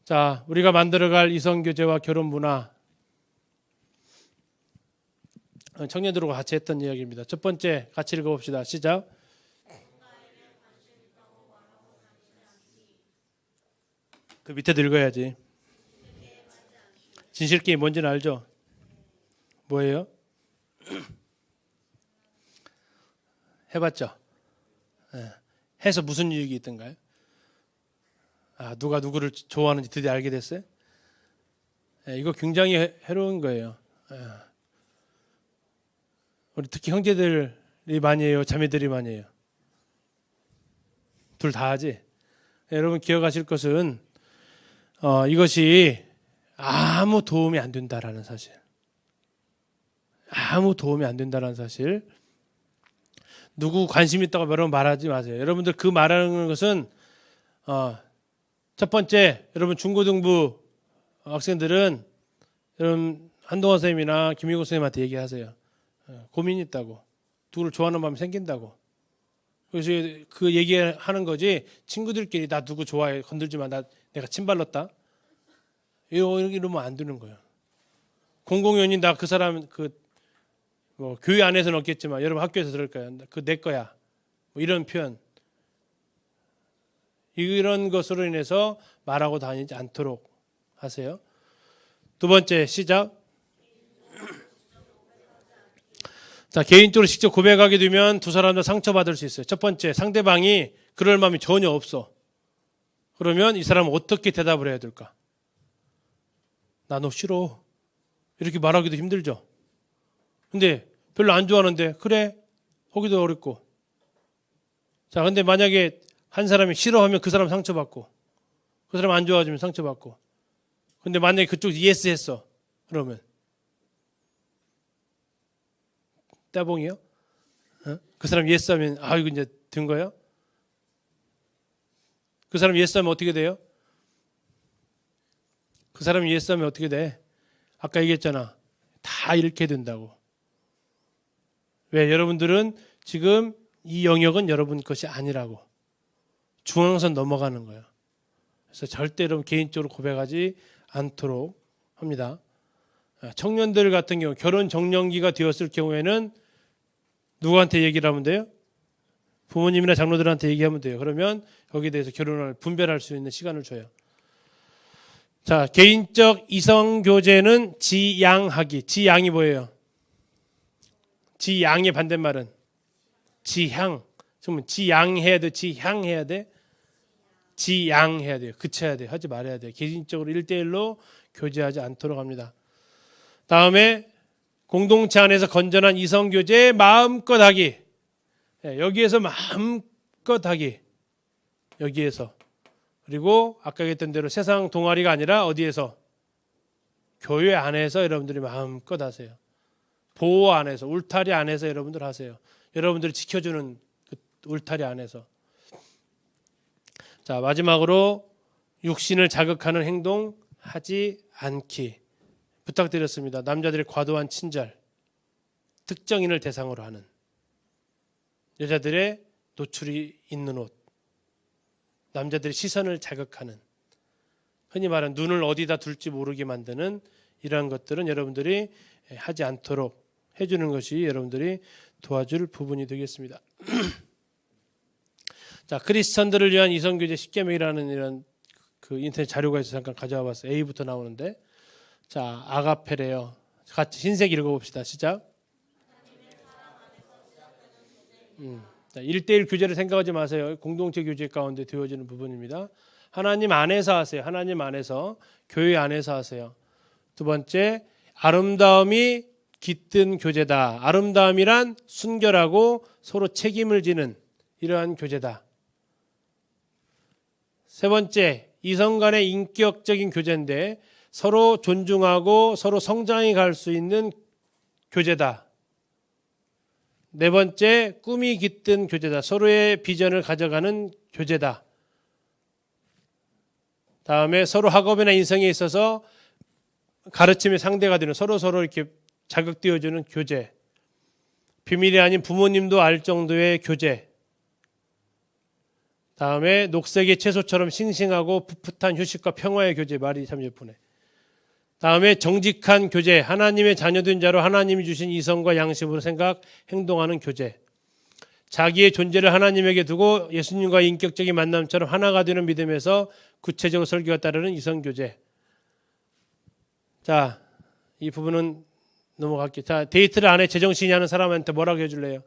S1: 자, 우리가 만들어갈 이성교제와 결혼 문화, 청년들과 같이 했던 이야기입니다. 첫 번째 같이 읽어봅시다. 시작. 그 밑에도 읽어야지. 진실게임이 뭔지는 알죠? 뭐예요? 해봤죠? 해서 무슨 유익이 있던가요? 누가 누구를 좋아하는지 드디어 알게 됐어요? 이거 굉장히 해로운 거예요. 우리 특히 형제들이 많이 해요? 자매들이 많이 해요? 둘 다 하지? 여러분 기억하실 것은 이것이 아무 도움이 안 된다라는 사실. 아무 도움이 안 된다는 사실. 누구 관심 있다고 여러분 말하지 마세요. 여러분들 그 말하는 것은 첫 번째, 여러분 중고등부 학생들은 여러분 한동원 선생님이나 김희고 선생님한테 얘기하세요. 고민이 있다고. 누구를 좋아하는 마음이 생긴다고. 그래서 그 얘기하는 거지. 친구들끼리 나 누구 좋아해 건들지 마. 내가 침발랐다. 이러면 안 되는 거예요. 공공연히 나 그 사람 뭐 교회 안에서는 없겠지만 여러분 학교에서 들을 거야. 그 내 거야. 뭐 이런 표현. 이런 것으로 인해서 말하고 다니지 않도록 하세요. 두 번째 시작. 자, 개인적으로 직접 고백하게 되면 두 사람 다 상처받을 수 있어요. 첫 번째, 상대방이 그럴 마음이 전혀 없어. 그러면 이 사람은 어떻게 대답을 해야 될까? 나 너 싫어. 이렇게 말하기도 힘들죠. 근데 별로 안 좋아하는데 그래 하기도 어렵고. 자, 근데 만약에 한 사람이 싫어하면 그 사람 상처받고 그 사람 안 좋아하면 상처받고. 근데 만약에 그쪽 예스 했어. 그러면 따봉이요? 그 사람 예스 하면 이거 이제 된 거예요? 그 사람 예스 하면 어떻게 돼요? 그 사람이 예스 하면 어떻게 돼? 아까 얘기했잖아. 다 잃게 된다고. 왜? 여러분들은 지금 이 영역은 여러분 것이 아니라고. 중앙선 넘어가는 거예요. 그래서 절대 여러분 개인적으로 고백하지 않도록 합니다. 청년들 같은 경우 결혼 정년기가 되었을 경우에는 누구한테 얘기를 하면 돼요? 부모님이나 장로들한테 얘기하면 돼요. 그러면 여기에 대해서 결혼을 분별할 수 있는 시간을 줘요. 자, 개인적 이성교제는 지양하기. 지양이 뭐예요? 지양의 반대말은 지향. 그러면 지양해야 돼? 지향해야 돼? 지양해야 돼요. 그쳐야 돼요. 하지 말아야 돼요. 개인적으로 1대1로 교제하지 않도록 합니다. 다음에 공동체 안에서 건전한 이성교제 마음껏 하기. 여기에서 마음껏 하기. 여기에서. 그리고 아까 얘기했던 대로 세상 동아리가 아니라 어디에서? 교회 안에서 여러분들이 마음껏 하세요. 보호 안에서, 울타리 안에서 여러분들 하세요. 여러분들이 지켜주는 그 울타리 안에서. 자, 마지막으로 육신을 자극하는 행동 하지 않기. 부탁드렸습니다. 남자들의 과도한 친절, 특정인을 대상으로 하는, 여자들의 노출이 있는 옷, 남자들의 시선을 자극하는, 흔히 말하는 눈을 어디다 둘지 모르게 만드는 이러한 것들은 여러분들이 하지 않도록 해주는 것이 여러분들이 도와줄 부분이 되겠습니다. 자, 크리스천들을 위한 이성교제 10계명이라는 이런 그 인터넷 자료가 있어서 잠깐 가져와 봤어요. A부터 나오는데, 자, 아가페래요. 같이 흰색 읽어봅시다. 시작. 자, 1대1 교제를 생각하지 마세요. 공동체 교제 가운데 되어지는 부분입니다. 하나님 안에서 하세요. 하나님 안에서, 교회 안에서 하세요. 두 번째, 아름다움이 깃든 교제다. 아름다움이란 순결하고 서로 책임을 지는 이러한 교제다. 세 번째, 이성 간의 인격적인 교제인데 서로 존중하고 서로 성장해 갈 수 있는 교제다. 네 번째, 꿈이 깃든 교제다. 서로의 비전을 가져가는 교제다. 다음에 서로 학업이나 인생에 있어서 가르침의 상대가 되는 서로 이렇게 자극되어주는 교제. 비밀이 아닌 부모님도 알 정도의 교제. 다음에 녹색의 채소처럼 싱싱하고 풋풋한 휴식과 평화의 교제. 말이 참 예쁘네. 다음에 정직한 교제. 하나님의 자녀된 자로 하나님이 주신 이성과 양심으로 생각, 행동하는 교제. 자기의 존재를 하나님에게 두고 예수님과의 인격적인 만남처럼 하나가 되는 믿음에서 구체적으로 설교가 따르는 이성교제. 자, 이 부분은 넘어갈게요. 자, 데이트를 안 해 제정신이 하는 사람한테 뭐라고 해줄래요?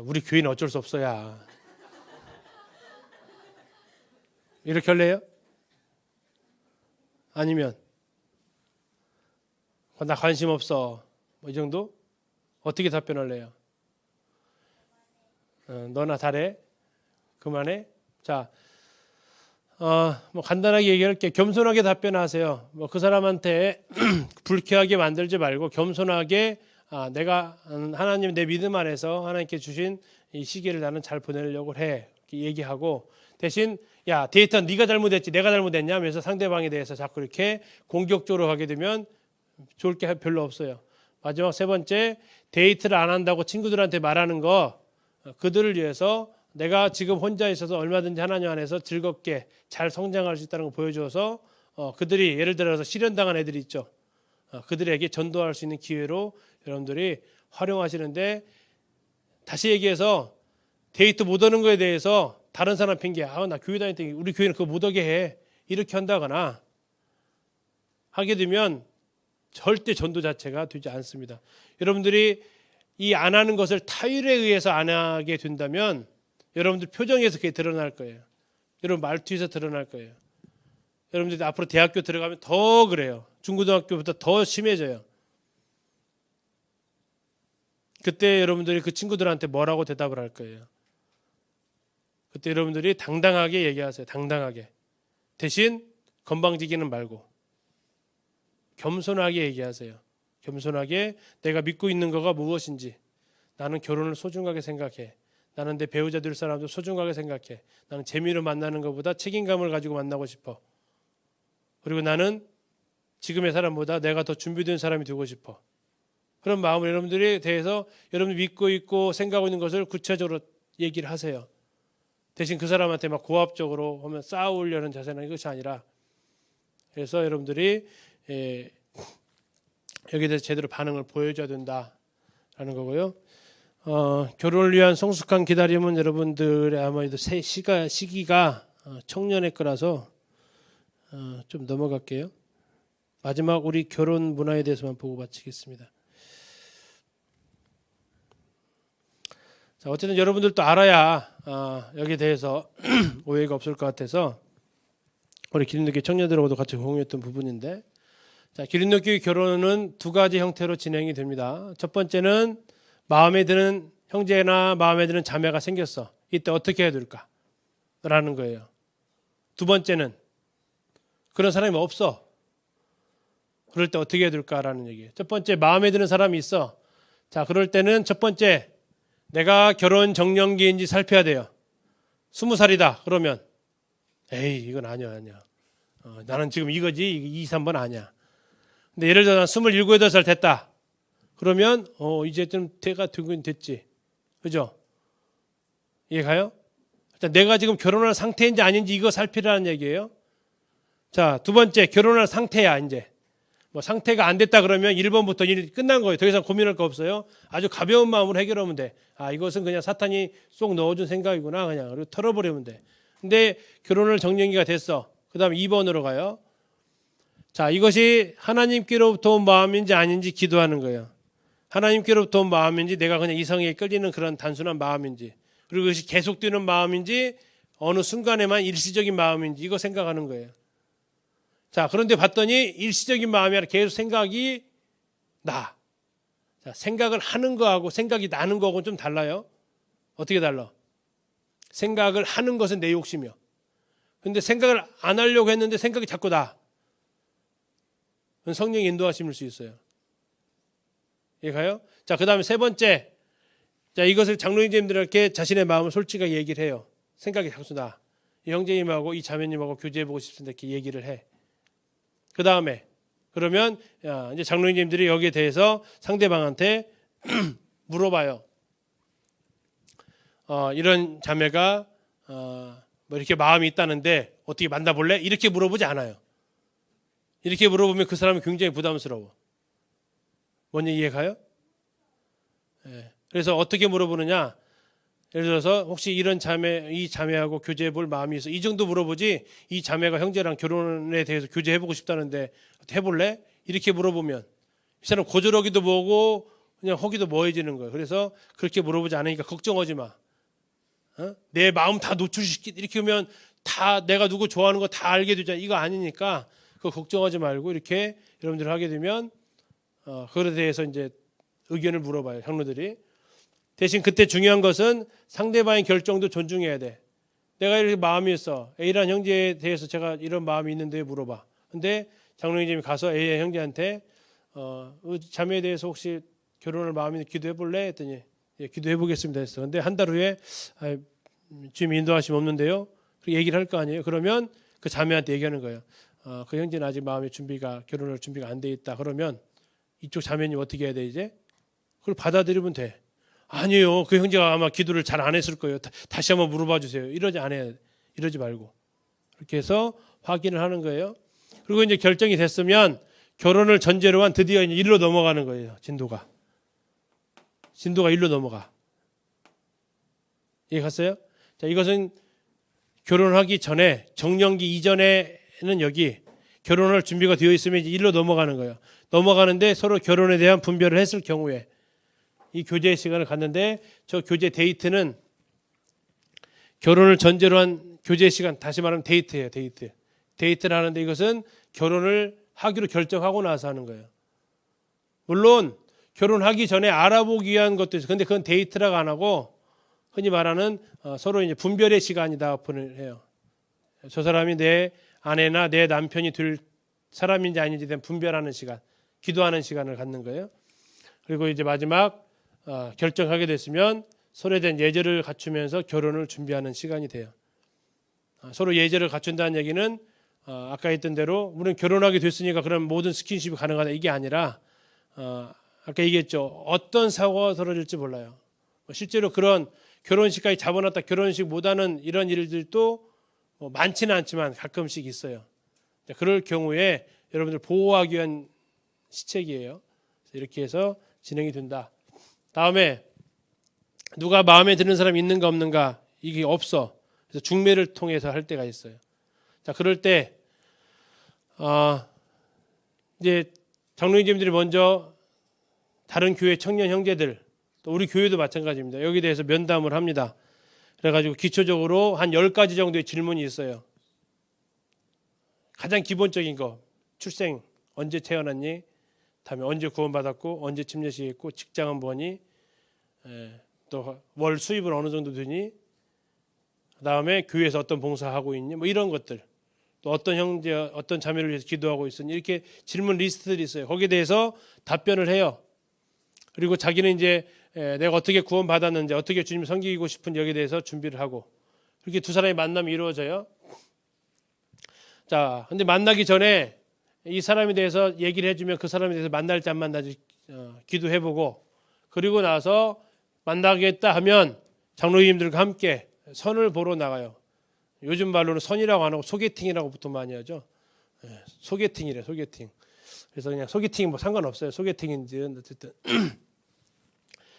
S1: 우리 교회는 어쩔 수 없어야. 이렇게 할래요? 아니면 나 관심 없어. 뭐 이 정도? 어떻게 답변할래요? 너나 잘해. 그만해. 자, 뭐 간단하게 얘기할게요. 겸손하게 답변하세요. 뭐 그 사람한테 불쾌하게 만들지 말고 겸손하게 내가 하나님 내 믿음 안에서 하나님께 주신 이 시기를 나는 잘 보내려고 해. 이렇게 얘기하고 대신 야 데이트는 네가 잘못했지 내가 잘못했냐 하면서 상대방에 대해서 자꾸 이렇게 공격적으로 하게 되면 좋을 게 별로 없어요. 마지막 세 번째, 데이트를 안 한다고 친구들한테 말하는 거 그들을 위해서 내가 지금 혼자 있어서 얼마든지 하나님 안에서 즐겁게 잘 성장할 수 있다는 걸 보여줘서 그들이 예를 들어서 실현당한 애들이 있죠. 그들에게 전도할 수 있는 기회로 여러분들이 활용하시는데 다시 얘기해서 데이트 못 오는 거에 대해서 다른 사람 핑계 나 교회 다닐 때 우리 교회는 그거 못 오게 해 이렇게 한다거나 하게 되면 절대 전도 자체가 되지 않습니다. 여러분들이 이 안 하는 것을 타율에 의해서 안 하게 된다면 여러분들 표정에서 그게 드러날 거예요. 여러분 말투에서 드러날 거예요. 여러분들이 앞으로 대학교 들어가면 더 그래요. 중고등학교부터 더 심해져요. 그때 여러분들이 그 친구들한테 뭐라고 대답을 할 거예요. 그때 여러분들이 당당하게 얘기하세요. 당당하게. 대신 건방지기는 말고 겸손하게 얘기하세요. 겸손하게 내가 믿고 있는 거가 무엇인지 나는 결혼을 소중하게 생각해. 나는 내 배우자 될 사람도 소중하게 생각해. 나는 재미로 만나는 것보다 책임감을 가지고 만나고 싶어. 그리고 나는 지금의 사람보다 내가 더 준비된 사람이 되고 싶어. 그런 마음을 여러분들에 대해서 여러분이 믿고 있고 생각하고 있는 것을 구체적으로 얘기를 하세요. 대신 그 사람한테 막 고압적으로 하면 싸우려는 자세는 이것이 아니라 그래서 여러분들이 여기에 대해서 제대로 반응을 보여줘야 된다라는 거고요. 결혼을 위한 성숙한 기다림은 여러분들의 아무래도 시기가 청년의 거라서 좀 넘어갈게요. 마지막 우리 결혼 문화에 대해서만 보고 마치겠습니다. 자, 어쨌든 여러분들도 알아야 여기에 대해서 오해가 없을 것 같아서 우리 기린도교회 청년들하고도 같이 공유했던 부분인데 자, 기린도교회 결혼은 두 가지 형태로 진행이 됩니다. 첫 번째는 마음에 드는 형제나 마음에 드는 자매가 생겼어. 이때 어떻게 해야 될까? 라는 거예요. 두 번째는 그런 사람이 없어. 그럴 때 어떻게 해야 될까라는 얘기예요. 첫 번째 마음에 드는 사람이 있어. 자, 그럴 때는 첫 번째 내가 결혼 정년기인지 살펴야 돼요. 20살이다. 그러면 에이 이건 아니야. 나는 지금 이거지 2, 3번 아니야. 근데 예를 들어 27, 8살 됐다. 그러면 이제 좀 때가 되긴 됐지. 그죠? 이해가요? 일단 내가 지금 결혼할 상태인지 아닌지 이거 살피라는 얘기예요. 자, 두 번째 결혼할 상태야 이제. 뭐 상태가 안 됐다 그러면 1번부터 일 끝난 거예요. 더 이상 고민할 거 없어요. 아주 가벼운 마음으로 해결하면 돼. 이것은 그냥 사탄이 쏙 넣어준 생각이구나. 그냥 그리고 털어버리면 돼. 근데 결혼을 정년기가 됐어. 그 다음에 2번으로 가요. 자, 이것이 하나님께로부터 온 마음인지 아닌지 기도하는 거예요. 하나님께로부터 온 마음인지 내가 그냥 이성에 끌리는 그런 단순한 마음인지 그리고 그것이 계속되는 마음인지 어느 순간에만 일시적인 마음인지 이거 생각하는 거예요. 자, 그런데 봤더니 일시적인 마음이 아니라 계속 생각이 나. 자, 생각을 하는 거하고 생각이 나는 거하고는 좀 달라요. 어떻게 달라? 생각을 하는 것은 내 욕심이요. 근데 생각을 안 하려고 했는데 생각이 자꾸 나. 그건 성령의 인도하심일 수 있어요. 이해가요? 자, 그 다음에 세 번째. 자, 이것을 장로님들에게 자신의 마음을 솔직하게 얘기를 해요. 생각이 자꾸 나. 이 형제님하고 이 자매님하고 교제해보고 싶습니다. 이렇게 얘기를 해. 그 다음에 그러면 이제 장로님들이 여기에 대해서 상대방한테 물어봐요. 이런 자매가 뭐 이렇게 마음이 있다는데 어떻게 만나볼래? 이렇게 물어보지 않아요. 이렇게 물어보면 그 사람은 굉장히 부담스러워. 뭔 얘기 이해가요? 예. 그래서 어떻게 물어보느냐? 예를 들어서 혹시 이런 이 자매하고 교제해 볼 마음이 있어. 이 정도 물어보지 이 자매가 형제랑 결혼에 대해서 교제해보고 싶다는데 해볼래? 이렇게 물어보면 이 사람 고저러기도 뭐고 그냥 허기도 뭐해지는 거예요. 그래서 그렇게 물어보지 않으니까 걱정하지 마. 내 마음 다 노출시키 이렇게 하면 다 내가 누구 좋아하는 거 다 알게 되잖아. 이거 아니니까 그거 걱정하지 말고 이렇게 여러분들 하게 되면 그거에 대해서 이제 의견을 물어봐요. 형로들이. 대신 그때 중요한 것은 상대방의 결정도 존중해야 돼. 내가 이렇게 마음이 있어. A라는 형제에 대해서 제가 이런 마음이 있는데 물어봐. 근데 장로님이 가서 A의 형제한테 자매에 대해서 혹시 결혼을 마음이 기도해 볼래? 했더니 예, 기도해 보겠습니다 했어. 근데 한 달 후에 지금 인도하심 없는데요. 그렇게 얘기를 할 거 아니에요. 그러면 그 자매한테 얘기하는 거예요. 그 형제는 아직 마음의 결혼할 준비가 안 돼 있다. 그러면 이쪽 자매님 어떻게 해야 돼 이제? 그걸 받아들이면 돼. 아니요. 그 형제가 아마 기도를 잘 안 했을 거예요. 다시 한번 물어봐 주세요. 이러지 말고. 그렇게 해서 확인을 하는 거예요. 그리고 이제 결정이 됐으면 결혼을 전제로 한 드디어 이제 일로 넘어가는 거예요. 진도가 일로 넘어가. 이해 갔어요? 자, 이것은 결혼하기 전에 정년기 이전에는 여기 결혼할 준비가 되어 있으면 이제 일로 넘어가는 거예요. 넘어가는데 서로 결혼에 대한 분별을 했을 경우에 이 교제 시간을 갖는데 저 교제 데이트는 결혼을 전제로 한 교제 시간, 다시 말하면 데이트예요. 데이트를 하는데 이것은 결혼을 하기로 결정하고 나서 하는 거예요. 물론 결혼하기 전에 알아보기 위한 것도 있어요. 근데 그건 데이트라고 안 하고 흔히 말하는 서로 이제 분별의 시간이다 오픈을 해요. 저 사람이 내 아내나 내 남편이 될 사람인지 아닌지 대한 분별하는 시간, 기도하는 시간을 갖는 거예요. 그리고 이제 마지막 결정하게 됐으면 서로에 대한 예절을 갖추면서 결혼을 준비하는 시간이 돼요. 서로 예절을 갖춘다는 얘기는 아까 했던 대로 물론 결혼하게 됐으니까 그런 모든 스킨십이 가능하다 이게 아니라 아까 얘기했죠. 어떤 사고가 벌어질지 몰라요. 실제로 그런 결혼식까지 잡아놨다 결혼식 못하는 이런 일들도 많지는 않지만 가끔씩 있어요. 그럴 경우에 여러분들 보호하기 위한 시책이에요. 이렇게 해서 진행이 된다. 다음에 누가 마음에 드는 사람이 있는가 없는가 이게 없어. 그래서 중매를 통해서 할 때가 있어요. 자, 그럴 때 이제 장로님들이 먼저 다른 교회 청년 형제들 또 우리 교회도 마찬가지입니다. 여기에 대해서 면담을 합니다. 그래가지고 기초적으로 한 10가지 정도의 질문이 있어요. 가장 기본적인 거 출생 언제 태어났니? 다음에 언제 구원받았고 언제 침례식했고 직장은 뭐니? 또 월 수입은 어느 정도 되니? 그다음에 교회에서 어떤 봉사하고 있니? 뭐 이런 것들. 또 어떤 형제, 어떤 자매를 위해서 기도하고 있으니 이렇게 질문 리스트들이 있어요. 거기에 대해서 답변을 해요. 그리고 자기는 이제 내가 어떻게 구원받았는지 어떻게 주님 섬기고 싶은지 여기에 대해서 준비를 하고 그렇게 두 사람의 만남이 이루어져요. 자, 근데 만나기 전에 이 사람에 대해서 얘기를 해주면 그 사람에 대해서 만날지 안 만날지 기도해보고 그리고 나서 만나겠다 하면 장로님들과 함께 선을 보러 나가요. 요즘 말로는 선이라고 안 하고 소개팅이라고 보통 많이 하죠. 소개팅이래, 소개팅. 그래서 그냥 소개팅 뭐 상관없어요. 소개팅인지 어쨌든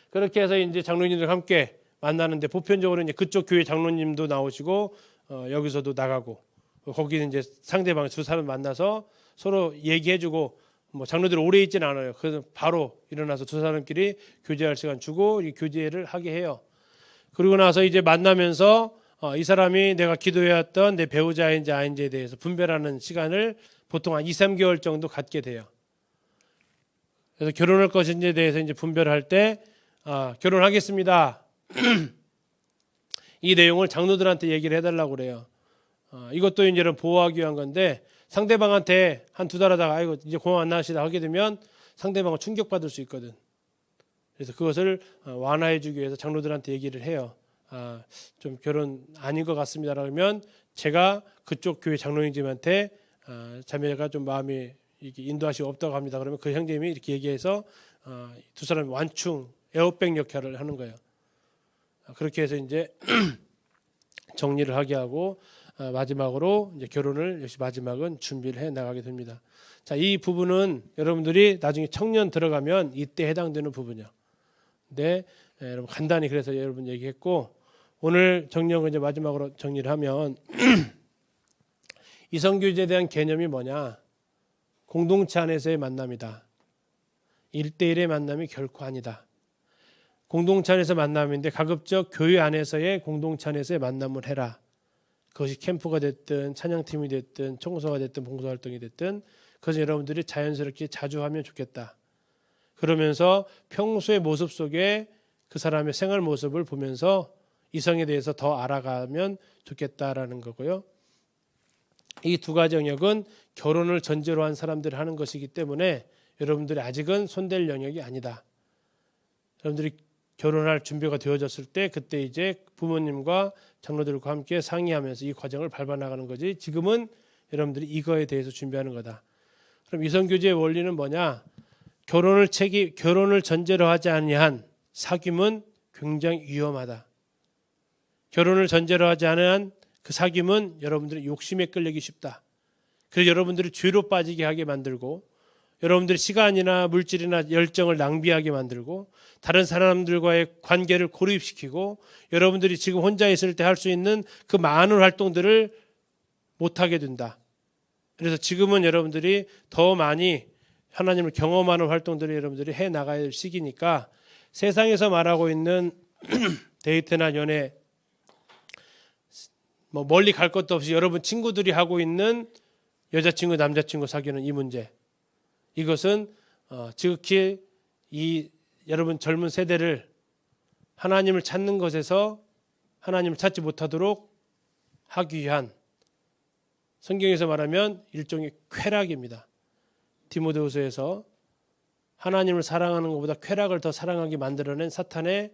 S1: 그렇게 해서 이제 장로님들과 함께 만나는데 보편적으로 이제 그쪽 교회 장로님도 나오시고 여기서도 나가고 거기는 이제 상대방 두 사람 만나서 서로 얘기해주고 뭐 장로들 오래 있지는 않아요. 그래서 바로 일어나서 두 사람끼리 교제할 시간 주고 교제를 하게 해요. 그리고 나서 이제 만나면서 이 사람이 내가 기도해왔던 내 배우자인지 아닌지에 대해서 분별하는 시간을 보통 한 2, 3개월 정도 갖게 돼요. 그래서 결혼할 것인지에 대해서 이제 분별할 때 결혼하겠습니다. 이 내용을 장로들한테 얘기를 해달라고 그래요. 이것도 이제는 보호하기 위한 건데 상대방한테 한 두 달 하다가 아이고 이제 고만 안 나시다 하게 되면 상대방은 충격받을 수 있거든. 그래서 그것을 완화해주기 위해서 장로들한테 얘기를 해요. 좀 결혼 아닌 것 같습니다. 그러면 제가 그쪽 교회 장로님한테 자매가 좀 마음이 인도하시고 없다고 합니다. 그러면 그 형제님이 이렇게 얘기해서 두 사람이 완충 에어백 역할을 하는 거예요. 그렇게 해서 이제 정리를 하게 하고 마지막으로 이제 결혼을 역시 마지막은 준비를 해 나가게 됩니다. 자, 이 부분은 여러분들이 나중에 청년 들어가면 이때 해당되는 부분이요. 근데 여러분 간단히 그래서 여러분 얘기했고 오늘 정리한 이제 마지막으로 정리를 하면 이성교제에 대한 개념이 뭐냐? 공동체 안에서의 만남이다. 1대1의 만남이 결코 아니다. 공동체 안에서 만남인데 가급적 교회 안에서의 공동체 안에서의 만남을 해라. 그것이 캠프가 됐든 찬양팀이 됐든 청소가 됐든 봉사활동이 됐든 그것은 여러분들이 자연스럽게 자주 하면 좋겠다. 그러면서 평소의 모습 속에 그 사람의 생활 모습을 보면서 이성에 대해서 더 알아가면 좋겠다라는 거고요. 이 두 가지 영역은 결혼을 전제로 한 사람들이 하는 것이기 때문에 여러분들이 아직은 손댈 영역이 아니다. 여러분들이 결혼할 준비가 되어졌을 때 그때 이제 부모님과 장로들과 함께 상의하면서 이 과정을 밟아나가는 거지 지금은 여러분들이 이거에 대해서 준비하는 거다. 그럼 이성교제의 원리는 뭐냐? 결혼을 전제로 하지 아니한 사귐은 굉장히 위험하다. 결혼을 전제로 하지 않은 그 사귐은 여러분들이 욕심에 끌리기 쉽다. 그래서 여러분들이 죄로 빠지게 하게 만들고 여러분들이 시간이나 물질이나 열정을 낭비하게 만들고 다른 사람들과의 관계를 고립시키고 여러분들이 지금 혼자 있을 때 할 수 있는 그 많은 활동들을 못하게 된다. 그래서 지금은 여러분들이 더 많이 하나님을 경험하는 활동들을 여러분들이 해 나가야 될 시기니까 세상에서 말하고 있는 데이트나 연애 뭐 멀리 갈 것도 없이 여러분 친구들이 하고 있는 여자친구 남자친구 사귀는 이 문제 이것은 지극히 이 여러분 젊은 세대를 하나님을 찾는 것에서 하나님을 찾지 못하도록 하기 위한 성경에서 말하면 일종의 쾌락입니다. 디모데후서에서 하나님을 사랑하는 것보다 쾌락을 더 사랑하게 만들어낸 사탄의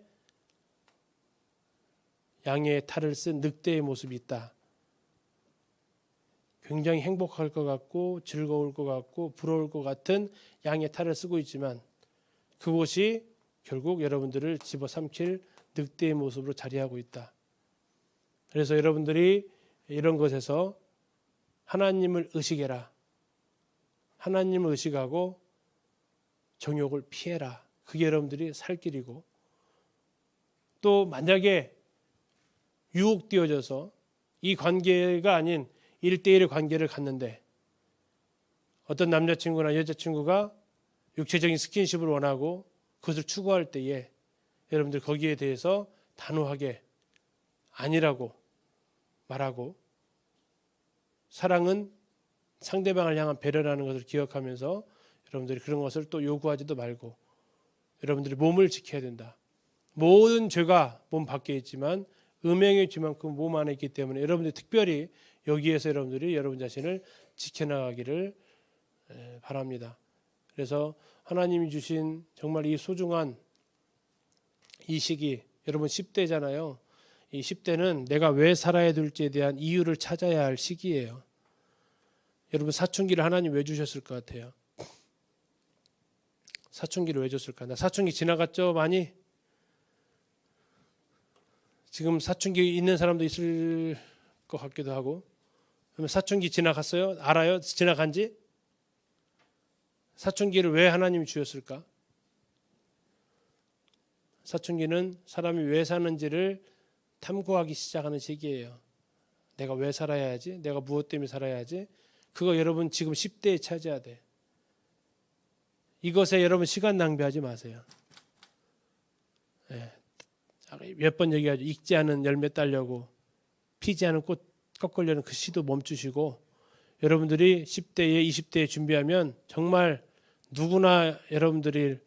S1: 양의 탈을 쓴 늑대의 모습이 있다. 굉장히 행복할 것 같고 즐거울 것 같고 부러울 것 같은 양의 탈을 쓰고 있지만 그곳이 결국 여러분들을 집어삼킬 늑대의 모습으로 자리하고 있다. 그래서 여러분들이 이런 것에서 하나님을 의식해라. 하나님을 의식하고 정욕을 피해라. 그게 여러분들이 살 길이고 또 만약에 유혹되어져서 이 관계가 아닌 1대1의 관계를 갖는데 어떤 남자친구나 여자친구가 육체적인 스킨십을 원하고 그것을 추구할 때에 여러분들 거기에 대해서 단호하게 아니라고 말하고 사랑은 상대방을 향한 배려라는 것을 기억하면서 여러분들이 그런 것을 또 요구하지도 말고 여러분들이 몸을 지켜야 된다. 모든 죄가 몸 밖에 있지만 음행의 죄만큼 몸 안에 있기 때문에 여러분들이 특별히 여기에서 여러분들이 여러분 자신을 지켜나가기를 바랍니다. 그래서 하나님이 주신 정말 이 소중한 이 시기 여러분 10대잖아요. 이 10대는 내가 왜 살아야 될지에 대한 이유를 찾아야 할 시기예요. 여러분 사춘기를 하나님 왜 주셨을 것 같아요? 사춘기를 왜 줬을까? 나 사춘기 지나갔죠? 많이? 지금 사춘기 있는 사람도 있을 것 같기도 하고 그러면 사춘기 지나갔어요? 알아요? 지나간지? 사춘기를 왜 하나님이 주셨을까? 사춘기는 사람이 왜 사는지를 탐구하기 시작하는 시기예요. 내가 왜 살아야 하지? 내가 무엇 때문에 살아야 하지? 그거 여러분 지금 10대에 찾아야 돼. 이것에 여러분 시간 낭비하지 마세요. 몇 번 얘기하죠. 익지 않은 열매 따려고 피지 않은 꽃 꺾으려는 그 시도 멈추시고 여러분들이 10대에 20대에 준비하면 정말 누구나 여러분들이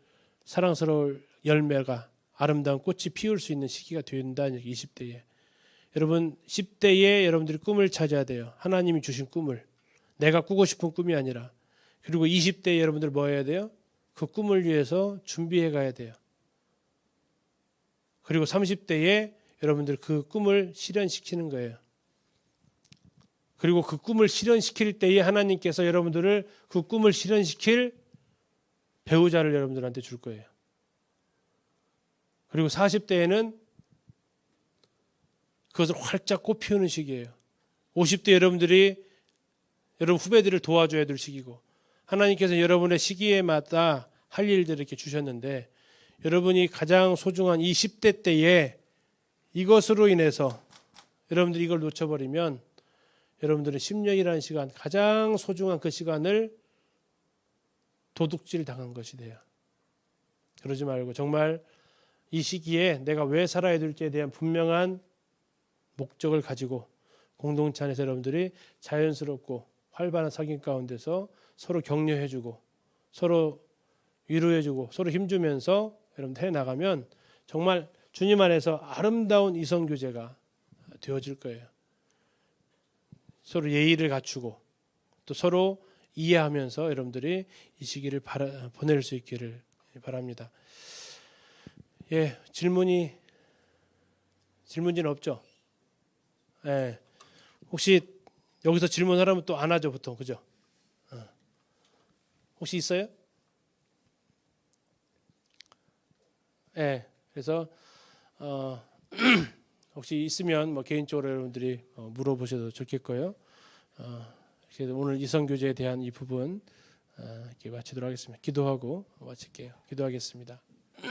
S1: 사랑스러울 열매가 아름다운 꽃이 피울 수 있는 시기가 된다는 20대에 여러분 10대에 여러분들이 꿈을 찾아야 돼요. 하나님이 주신 꿈을 내가 꾸고 싶은 꿈이 아니라 그리고 20대에 여러분들 뭐 해야 돼요? 그 꿈을 위해서 준비해 가야 돼요. 그리고 30대에 여러분들 그 꿈을 실현시키는 거예요. 그리고 그 꿈을 실현시킬 때에 하나님께서 여러분들을 그 꿈을 실현시킬 배우자를 여러분들한테 줄 거예요. 그리고 40대에는 그것을 활짝 꽃피우는 시기예요. 50대 여러분들이 여러분 후배들을 도와줘야 될 시기고, 하나님께서 여러분의 시기에마다 할 일들을 이렇게 주셨는데, 여러분이 가장 소중한 이 10대 때에 이것으로 인해서 여러분들이 이걸 놓쳐버리면 여러분들은 10년이라는 시간, 가장 소중한 그 시간을 도둑질 당한 것이 돼요. 그러지 말고 정말 이 시기에 내가 왜 살아야 될지에 대한 분명한 목적을 가지고 공동체 안에서 여러분들이 자연스럽고 활발한 사귐 가운데서 서로 격려해주고 서로 위로해주고 서로 힘주면서 여러분들 해나가면 정말 주님 안에서 아름다운 이성교제가 되어질 거예요. 서로 예의를 갖추고 또 서로 이해하면서 여러분들이 이 시기를 보낼 수 있기를 바랍니다. 예, 질문이 없죠? 예, 혹시 여기서 질문하라면 또 안 하죠, 보통, 그죠? 혹시 있어요? 예, 그래서 혹시 있으면 뭐 개인적으로 여러분들이 물어보셔도 좋겠고요. 오늘 이성교제에 대한 이 부분 이렇게 마치도록 하겠습니다. 기도하고 마칠게요. 기도하겠습니다.